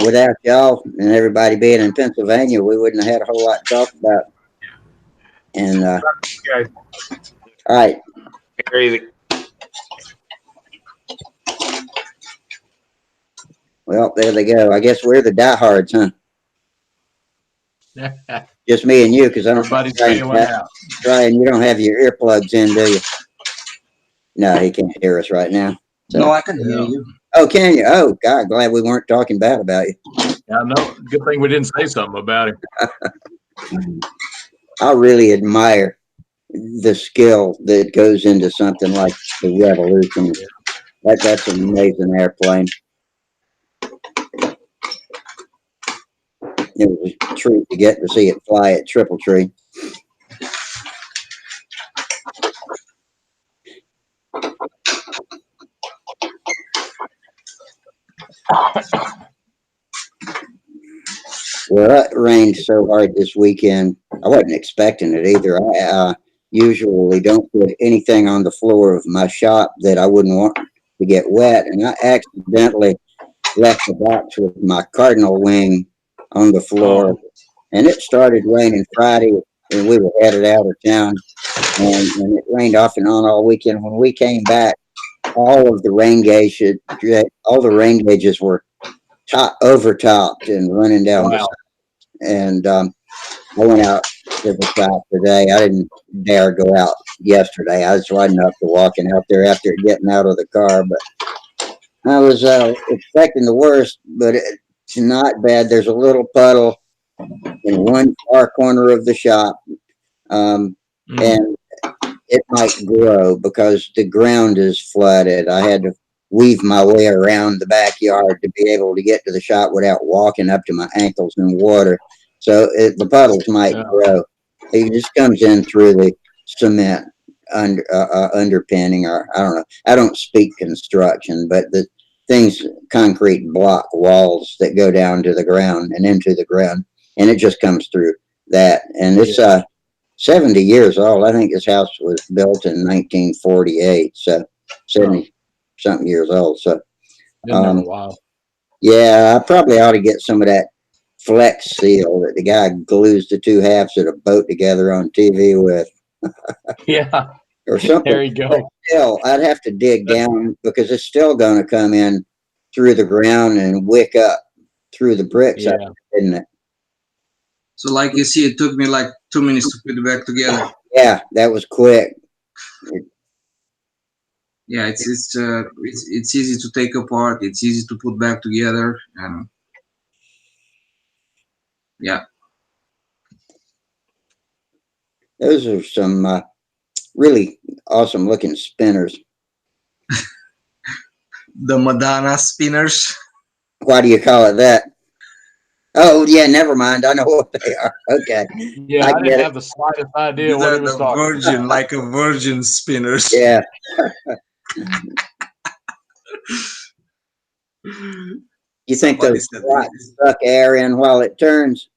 without y'all and everybody being in Pennsylvania, we wouldn't have had a whole lot to talk about. And Guys. all right, Easy. well, there they go. I guess we're the diehards, huh? Just me and you, because I don't. Everybody's bailing out. Ryan, you don't have your earplugs in, do you? No, he can't hear us right now. So. No, I can hear you. Oh, can you? Oh, God, glad we weren't talking bad about you. Yeah, no, good thing we didn't say something about him. I really admire the skill that goes into something like the Revolution. That's an amazing airplane. It was a treat to get to see it fly at Triple Tree. Well, it rained so hard this weekend. I wasn't expecting it either. I usually don't put anything on the floor of my shop that I wouldn't want to get wet, and I accidentally left the box with my cardinal wing on the floor, and it started raining Friday, and we were headed out of town, and it rained off and on all weekend. When we came back, all the rain gauges were overtopped and running down the side. And I went out to the shop today. I didn't dare go out yesterday. I was riding up to walking out there after getting out of the car, but I was expecting the worst, but it's not bad. There's a little puddle in one far corner of the shop. and it might grow because the ground is flooded. I had to weave my way around the backyard to be able to get to the shot without walking up to my ankles in water. So the puddles might grow. It just comes in through the cement underpinning, or I don't know. I don't speak construction, but the things, concrete block walls that go down to the ground and into the ground, and it just comes through that. And it's 70 years old. I think this house was built in 1948, so 70 something years old. So, Been there a while. yeah, I probably ought to get some of that flex seal that the guy glues the two halves of the boat together on TV with. Yeah. Or something. There you go. But still, I'd have to dig down because it's still going to come in through the ground and wick up through the bricks, isn't it? So, like you see, it took me like 2 minutes to put it back together. Yeah, that was quick. Yeah, it's easy to take apart. It's easy to put back together, and yeah. Those are some really awesome looking spinners. The Madonna spinners. Why do you call it that? Oh, yeah, never mind. I know what they are. Okay. Yeah, I didn't have the slightest idea what he was talking virgin, about. like a virgin spinners. Yeah. You think those slots suck air in while it turns?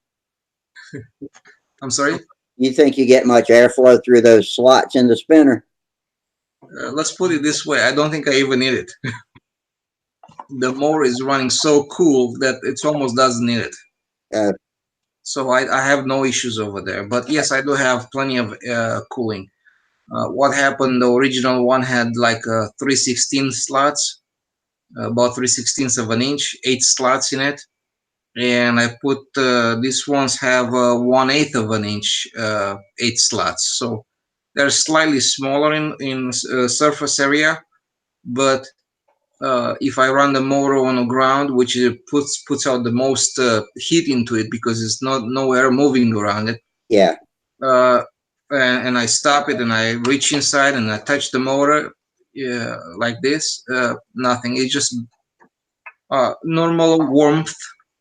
I'm sorry? You think you get much airflow through those slots in the spinner? Let's put it this way. I don't think I even need it. The motor is running so cool that it almost doesn't need it. So I have no issues over there. But yes, I do have plenty of cooling. What happened, the original one had like 3/16 slots, about 3/16 of an inch, 8 slots in it. And I put, these ones have 1/8 of an inch, 8 slots. So they're slightly smaller in surface area, but if I run the motor on the ground, which puts out the most heat into it because it's no air moving around it. Yeah. And I stop it and I reach inside and I touch the motor, like this. Nothing. It's just normal warmth.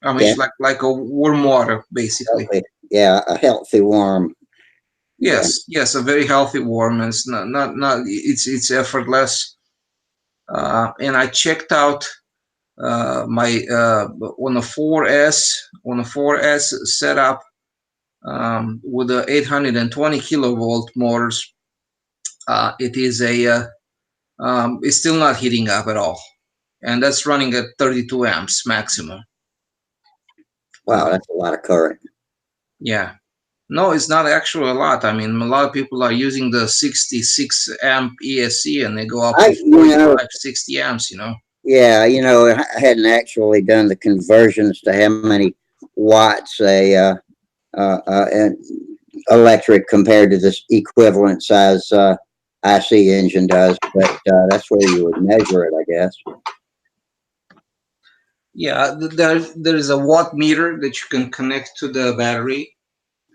I mean, it's like a warm water, basically. Okay. Yeah, a healthy warm. Yes, a very healthy warm, and it's not it's effortless. And I checked out my on a 4S setup with the 820 kilovolt motors. It is it's still not heating up at all, and that's running at 32 amps maximum. Wow, that's a lot of current. Yeah. No, it's not actually a lot. I mean, a lot of people are using the 66 amp ESC and they go up to 45, 60 amps, Yeah, I hadn't actually done the conversions to how many watts an electric compared to this equivalent size IC engine does, but that's where you would measure it, I guess. Yeah, there is a watt meter that you can connect to the battery,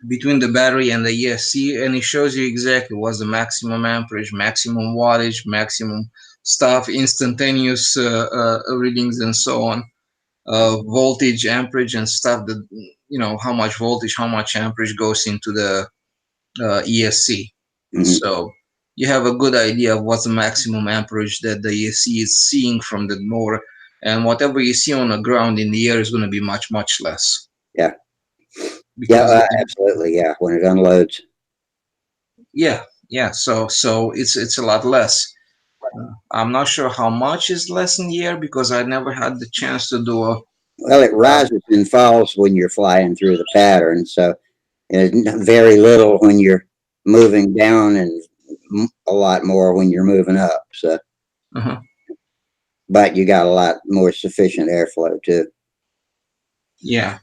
between the battery and the ESC, and it shows you exactly what's the maximum amperage, maximum wattage, maximum stuff, instantaneous readings, and so on. Voltage, amperage, and stuff that, how much voltage, how much amperage goes into the ESC. Mm-hmm. So you have a good idea of what's the maximum amperage that the ESC is seeing from the motor, and whatever you see on the ground in the air is going to be much, much less. Yeah. Yeah, absolutely. Yeah, when it unloads. Yeah. So it's a lot less. I'm not sure how much is less in the air because I never had the chance to do a. Well, it rises and falls when you're flying through the pattern, so it's very little when you're moving down and a lot more when you're moving up. So, but you got a lot more sufficient airflow too. Yeah.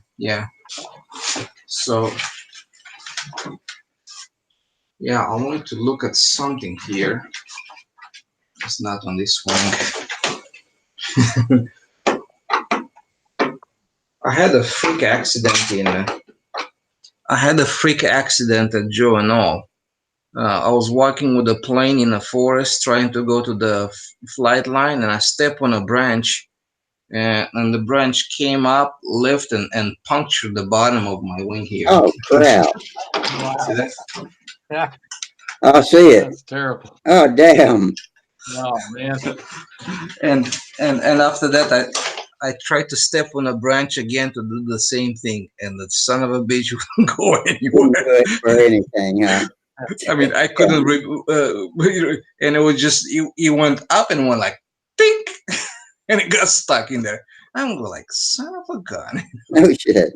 So, yeah, I wanted to look at something here. It's not on this one. I had a freak accident at Joe and All. I was walking with a plane in a forest trying to go to the flight line, and I stepped on a branch, and the branch came up, lifted, and punctured the bottom of my wing here. Oh, crap. See that? Yeah, I see it. that's terrible. Oh, damn. Oh man. And after that, I tried to step on a branch again to do the same thing, and the son of a bitch wouldn't go Wouldn't anywhere. do it for anything, huh? I mean, I couldn't, and it was just it went up and went like, tink, and it got stuck in there. I'm going like, son of a gun. No shit.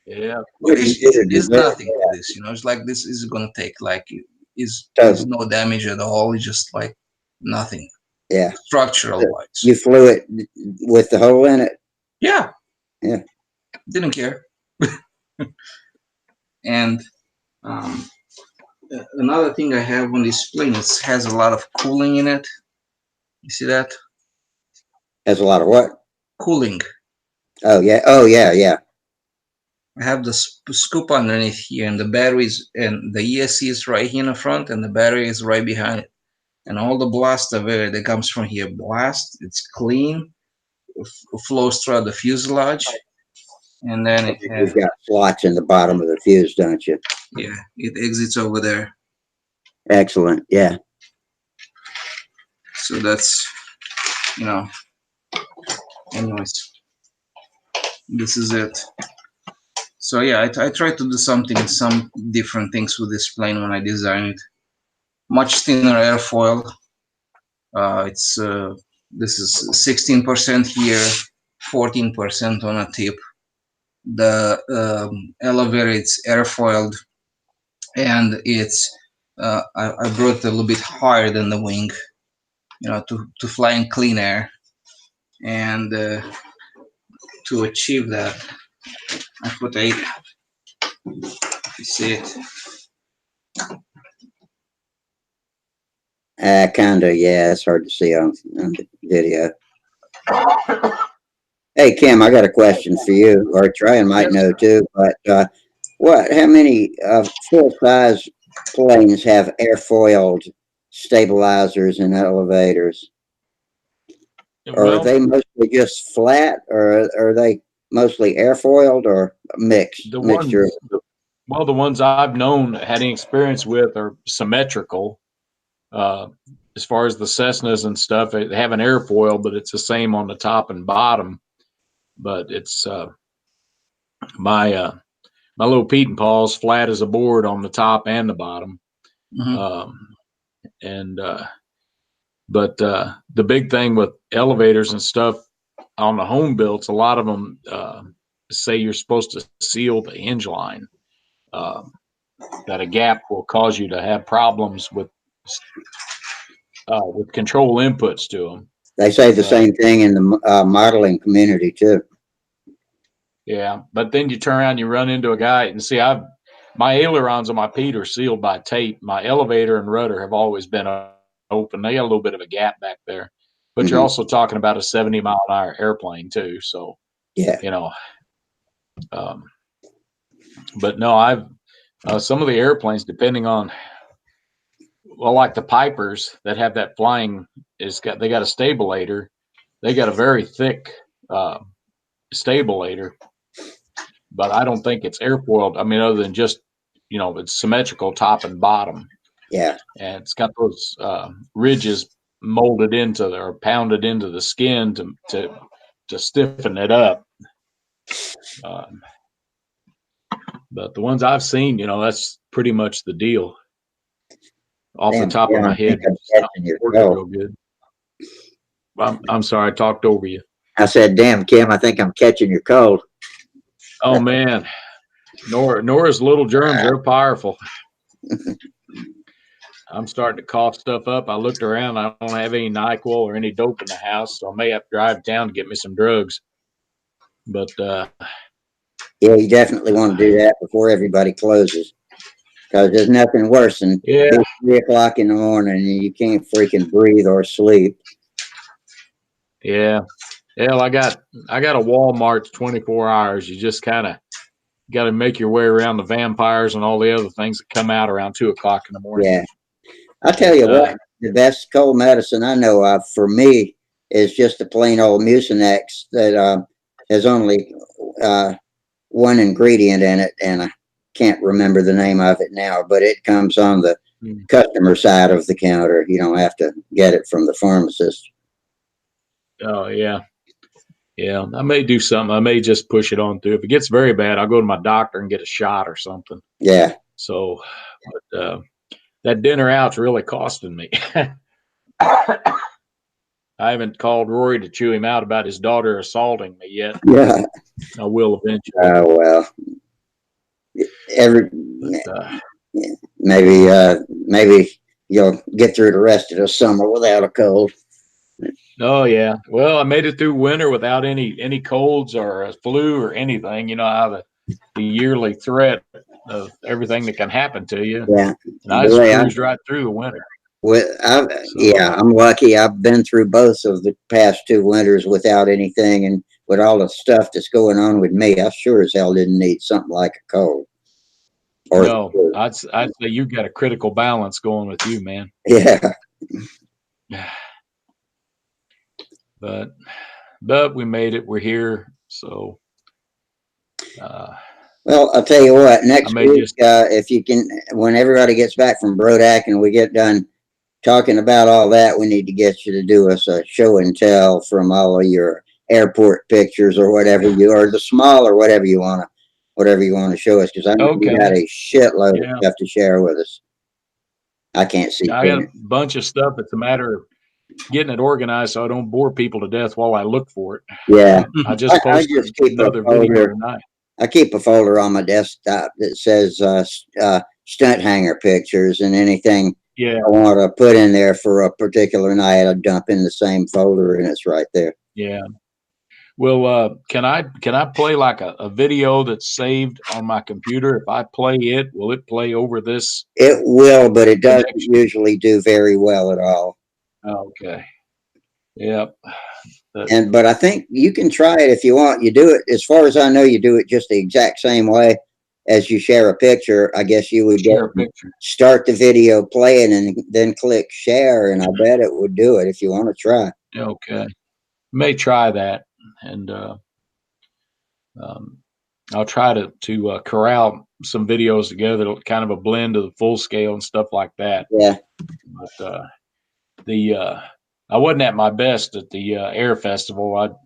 Yeah. What did you do to It's deserve nothing to that? this, you know. It's like this is gonna take like is So, no damage at all. It's just like nothing yeah. structural wise. You flew it with the hole in it? Yeah. Yeah. Didn't care. And another thing I have on this plane, it has a lot of cooling in it. You see that? Has a lot of what? Cooling. Oh, yeah. Oh, yeah, yeah. I have the scoop underneath here, and the batteries and the ESC is right here in the front, and the battery is right behind it. And all the blast of air that comes from here, blast, it's clean, flows throughout the fuselage, and then You've got slots in the bottom of the fuse, don't you? yeah, it exits over there. Excellent. Yeah. So that's, you know, anyways, this is it. So yeah, I tried to do some different things with this plane when I designed it. Much thinner airfoil. It's this is 16% here, 14% on a tip. The elevator, it's airfoiled, and it's I brought it a little bit higher than the wing, you know, to fly in clean air, and to achieve that, I put a, you see it, Kinda, yeah. It's hard to see on the video. Hey, Kim, I got a question for you, or Tryon might know too, but how many full-size planes have airfoiled stabilizers and elevators? Or are they mostly just flat, or are they mostly airfoiled, or a mixture? Well, the ones I've known had any experience with are symmetrical. As far as the Cessnas and stuff, they have an airfoil, but it's the same on the top and bottom. But it's my little Pete and Paul's flat as a board on the top and the bottom. Mm-hmm. But the big thing with elevators and stuff on the home builds, a lot of them say you're supposed to seal the hinge line. That a gap will cause you to have problems with control inputs to them. They say the same thing in the modeling community too. Yeah, but then you turn around and you run into a guy and see, my ailerons on my Pete are sealed by tape. My elevator and rudder have always been open. They got a little bit of a gap back there, but you're also talking about a 70-mile-an-hour airplane too. So yeah, you know, but no, I've some of the airplanes, depending on, well, like the Pipers that have that flying, they got a stabilator. They got a very thick stabilator, but I don't think it's airfoiled. I mean, other than just, you know, it's symmetrical top and bottom. Yeah. And it's got those ridges molded into or pounded into the skin to stiffen it up. But the ones I've seen, you know, that's pretty much the deal. Off the top of my head, real good. I'm sorry, I talked over you. I said, "Damn, Kim, I think I'm catching your cold." Oh man, Nora's little germs, they're powerful. I'm starting to cough stuff up. I looked around. I don't have any NyQuil or any dope in the house, so I may have to drive down to get me some drugs. But yeah, you definitely want to do that before everybody closes, because there's nothing worse than 3 o'clock in the morning and you can't freaking breathe or sleep. Yeah. Hell, I got a Walmart 24 hours. You just kind of got to make your way around the vampires and all the other things that come out around 2 o'clock in the morning. Yeah, I'll tell you But, what, the best cold medicine I know of for me is just a plain old Mucinex that has only one ingredient in it, and I can't remember the name of it now, but it comes on the customer side of the counter. You don't have to get it from the pharmacist. oh yeah. Yeah, I may do something. I may just push it on through. If it gets very bad, I'll go to my doctor and get a shot or something. Yeah. So, but that dinner out's really costing me. I haven't called Rory to chew him out about his daughter assaulting me yet. Yeah. I will eventually. Oh well. Every But, maybe you'll get through the rest of the summer without a cold. oh yeah. Well, I made it through winter without any colds or a flu or anything. You know how the yearly threat of everything that can happen to you. Yeah. And I just cruised right through the winter. Yeah, I'm lucky. I've been through both of the past 2 winters without anything, and with all the stuff that's going on with me, I sure as hell didn't need something like a cold. No, I'd say you've got a critical balance going with you, man. Yeah. But we made it. We're here. So well, I'll tell you what, next week, if you can, when everybody gets back from Brodak and we get done talking about all that, we need to get you to do us a show and tell from all of your airport pictures or whatever or the small or whatever you want to show us, because I know you got a shitload of stuff to share with us. I can't see. I got a bunch of stuff. It's a matter of getting it organized so I don't bore people to death while I look for it. Yeah. I just posted another video tonight. I keep a folder on my desktop that says Stunthangar pictures, and anything I want to put in there for a particular night, I dump in the same folder, and it's right there. Yeah. Well, can I play like a video that's saved on my computer? If I play it, will it play over this? It will, but it doesn't usually do very well at all. Okay. Yep. But I think you can try it if you want. You do it, as far as I know, you do it just the exact same way as you share a picture. I guess you would start the video playing and then click share, and I bet it would do it if you want to try. Okay. May try that, and I'll try to corral some videos together, kind of a blend of the full scale and stuff like that. Yeah. But I wasn't at my best at the air festival.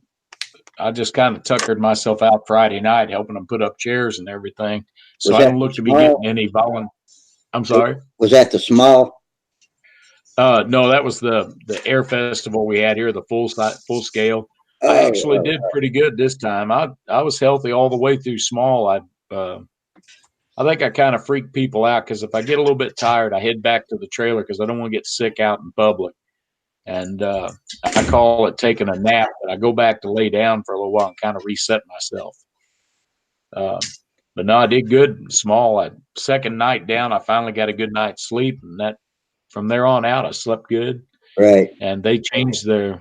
I just kind of tuckered myself out Friday night, helping them put up chairs and everything. So I don't look to be getting any volunteer. I'm sorry. Was that the small? No, that was the air festival we had here, the full scale. I actually did pretty good this time. I was healthy all the way through small. I think I kind of freak people out, because if I get a little bit tired, I head back to the trailer because I don't want to get sick out in public. And I call it taking a nap, but I go back to lay down for a little while and kind of reset myself. But no, I did good small. Second night down, I finally got a good night's sleep, and that from there on out, I slept good. Right. And they changed their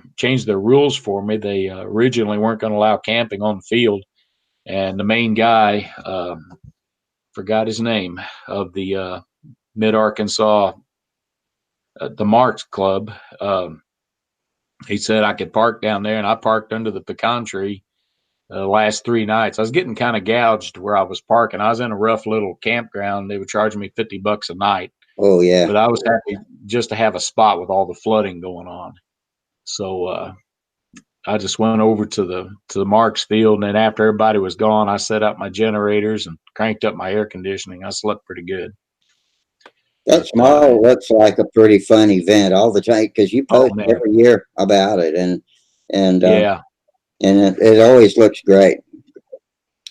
rules for me. They originally weren't going to allow camping on the field, and the main guy, forgot his name, of the Mid Arkansas, the Marks Club. He said I could park down there, and I parked under the pecan tree the last 3 nights. I was getting kind of gouged where I was parking. I was in a rough little campground. They were charging me $50 a night. Oh yeah. But I was happy just to have a spot with all the flooding going on. So I just went over to the Marks field, and then after everybody was gone, I set up my generators and cranked up my air conditioning. I slept pretty good. That small looks like a pretty fun event all the time, because you post every year about it, and yeah, and it always looks great.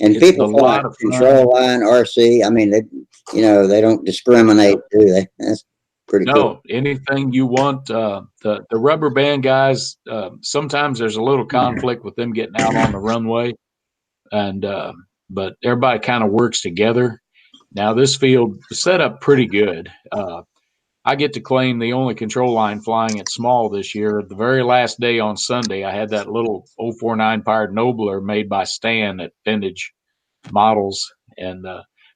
And it's people fly control line, RC. I mean, they don't discriminate, do they? That's pretty cool. No, anything you want. The rubber band guys, sometimes there's a little conflict with them getting out on the runway, and but everybody kind of works together. Now this field is set up pretty good. I get to claim the only control line flying at small this year. The very last day on Sunday, I had that little 049 powered Nobler made by Stan at Vintage Models, and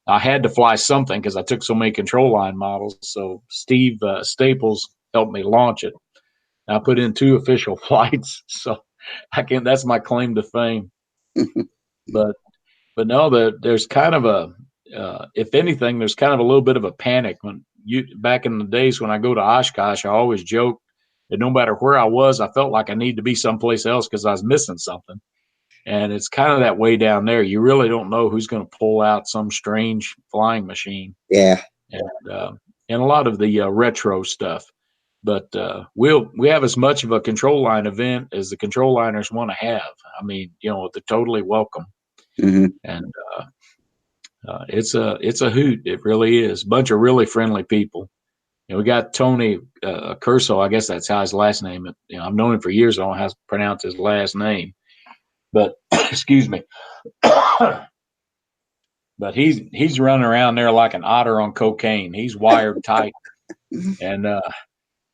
I had to fly something because I took so many control line models. So Steve Staples helped me launch it. I put in 2 official flights, so that's my claim to fame. But no, there's kind of a if anything, there's kind of a little bit of a panic when back in the days when I go to Oshkosh, I always joke that no matter where I was, I felt like I needed to be someplace else because I was missing something. And it's kind of that way down there. You really don't know who's going to pull out some strange flying machine. Yeah. And a lot of the retro stuff. But we have as much of a control line event as the control liners want to have. I mean, they're totally welcome. Mm-hmm. And it's a hoot. It really is. Bunch of really friendly people. We got Tony Curso. I guess that's how his last name. I've known him for years. I don't know how to pronounce his last name. But excuse me. But he's running around there like an otter on cocaine. He's wired tight, and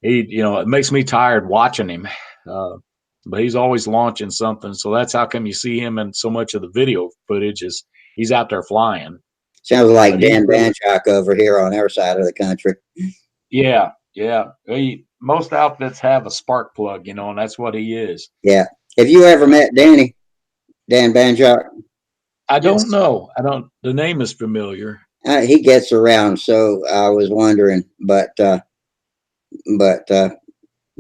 it makes me tired watching him. But he's always launching something, so that's how come you see him in so much of the video footage is he's out there flying. Sounds like Dan Banchak over here on our side of the country. Yeah. Most outfits have a spark plug, and that's what he is. Yeah. Have you ever met Dan Banchak? I don't know. The name is familiar. He gets around, so I was wondering, but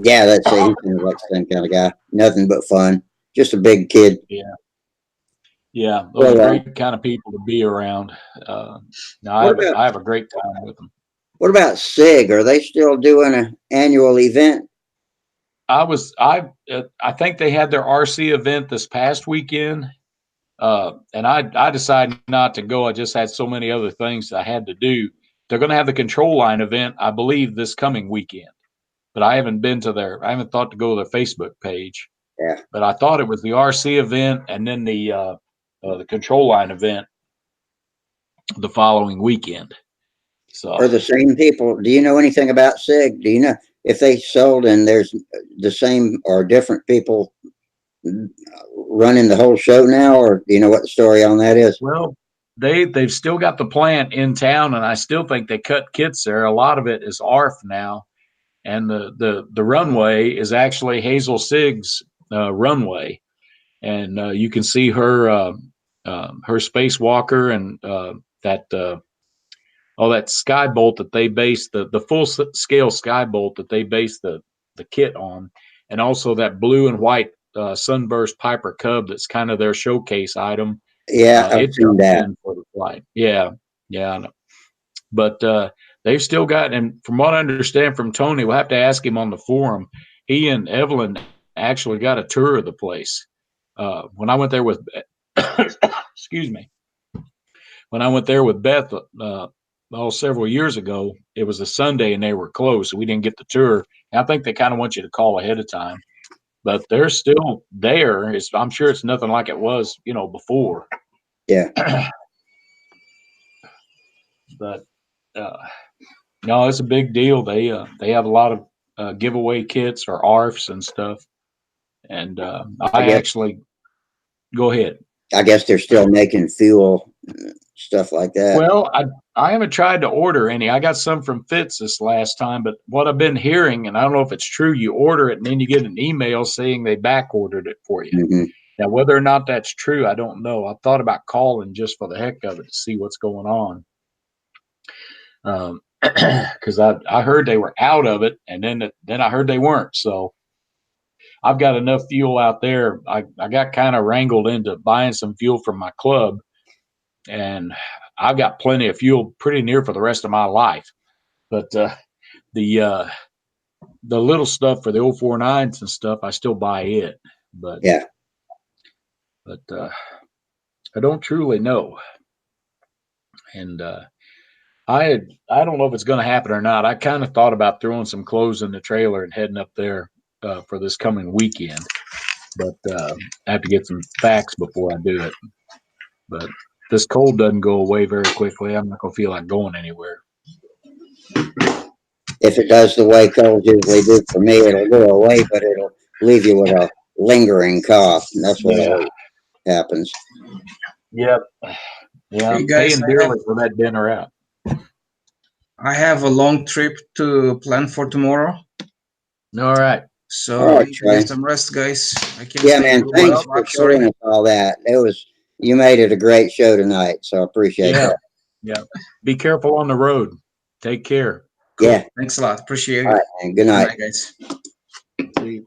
yeah, that's he's like the same kind of guy. Nothing but fun. Just a big kid. Yeah. Those are great kind of people to be around. I have a great time with them. What about SIG? Are they still doing an annual event? I think they had their RC event this past weekend. And I decided not to go. I just had so many other things I had to do. They're going to have the control line event, I believe, this coming weekend. But I haven't thought to go to their Facebook page. Yeah. But I thought it was the RC event and then the control line event the following weekend. So are the same people? Do you know anything about SIG? Do you know if they sold and there's the same or different people running the whole show now, or do you know what the story on that is? Well, they've still got the plant in town, and I still think they cut kits there. A lot of it is ARF now, and the runway is actually Hazel Sig's runway, and you can see her spacewalker and that skybolt that they based the full scale skybolt that they based the kit on, and also that blue and white Sunburst Piper Cub that's kind of their showcase item. Yeah, I've seen that for the flight. Yeah. But they've still got, and from what I understand from Tony, we'll have to ask him on the forum. He and Evelyn actually got a tour of the place. When I went there with, excuse me, when I went there with Beth several years ago, it was a Sunday and they were closed, so we didn't get the tour. And I think they kind of want you to call ahead of time. But they're still there. I'm sure it's nothing like it was, before. Yeah. But no, it's a big deal. They have a lot of giveaway kits or ARFs and stuff. And I actually go ahead. I guess they're still making fuel stuff like that. Well, I haven't tried to order any. I got some from Fitz this last time, but what I've been hearing, and I don't know if it's true, you order it and then you get an email saying they back ordered it for you. Mm-hmm. Now, whether or not that's true, I don't know. I thought about calling just for the heck of it to see what's going on. Because I heard they were out of it, and then I heard they weren't. So I've got enough fuel out there. I got kind of wrangled into buying some fuel from my club, and I've got plenty of fuel pretty near for the rest of my life. But the little stuff for the 049s and stuff, I still buy it. But yeah. But I don't truly know. And I don't know if it's going to happen or not. I kind of thought about throwing some clothes in the trailer and heading up there for this coming weekend. But I have to get some facts before I do it. But this cold doesn't go away very quickly. I'm not going to feel like going anywhere. If it does the way colds usually do for me, it'll go away, but it'll leave you with a lingering cough. And that's what always happens. Yep. Yeah, Hey I'm guys, paying dearly for that dinner out. I have a long trip to plan for tomorrow. All right. So All I right, need to Trey. get some rest, guys. I can't Yeah, stay man. too Thanks much. for Sorry. showing us all that. You made it a great show tonight, so I appreciate Yeah. that. Yeah. Be careful on the road. Take care. Cool. Yeah. Thanks a lot. Appreciate All it. right, man. Good Good night. night, guys. See.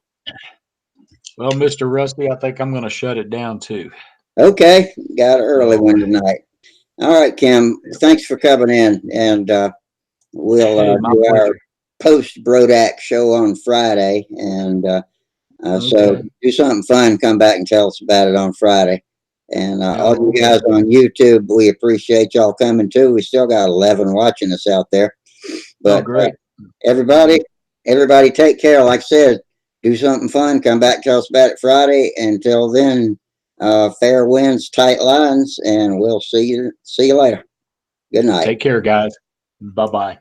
Well, Mr. Rusty, I think I'm going to shut it down too. Okay, got an early All one right. tonight. All right, Kim. Thanks for coming in, and we'll Hey, my do our pleasure. post Brodak show on Friday, and so Okay. do something fun. Come back and tell us about it on Friday. And all you Okay. guys on YouTube, we appreciate y'all coming too. We still got 11 watching us out there. Oh, But great. everybody take care. Like I said, do something fun. Come back, tell us about it Friday. Until then, fair winds, tight lines, and we'll see you later. Good night. Take care, guys. Bye-bye.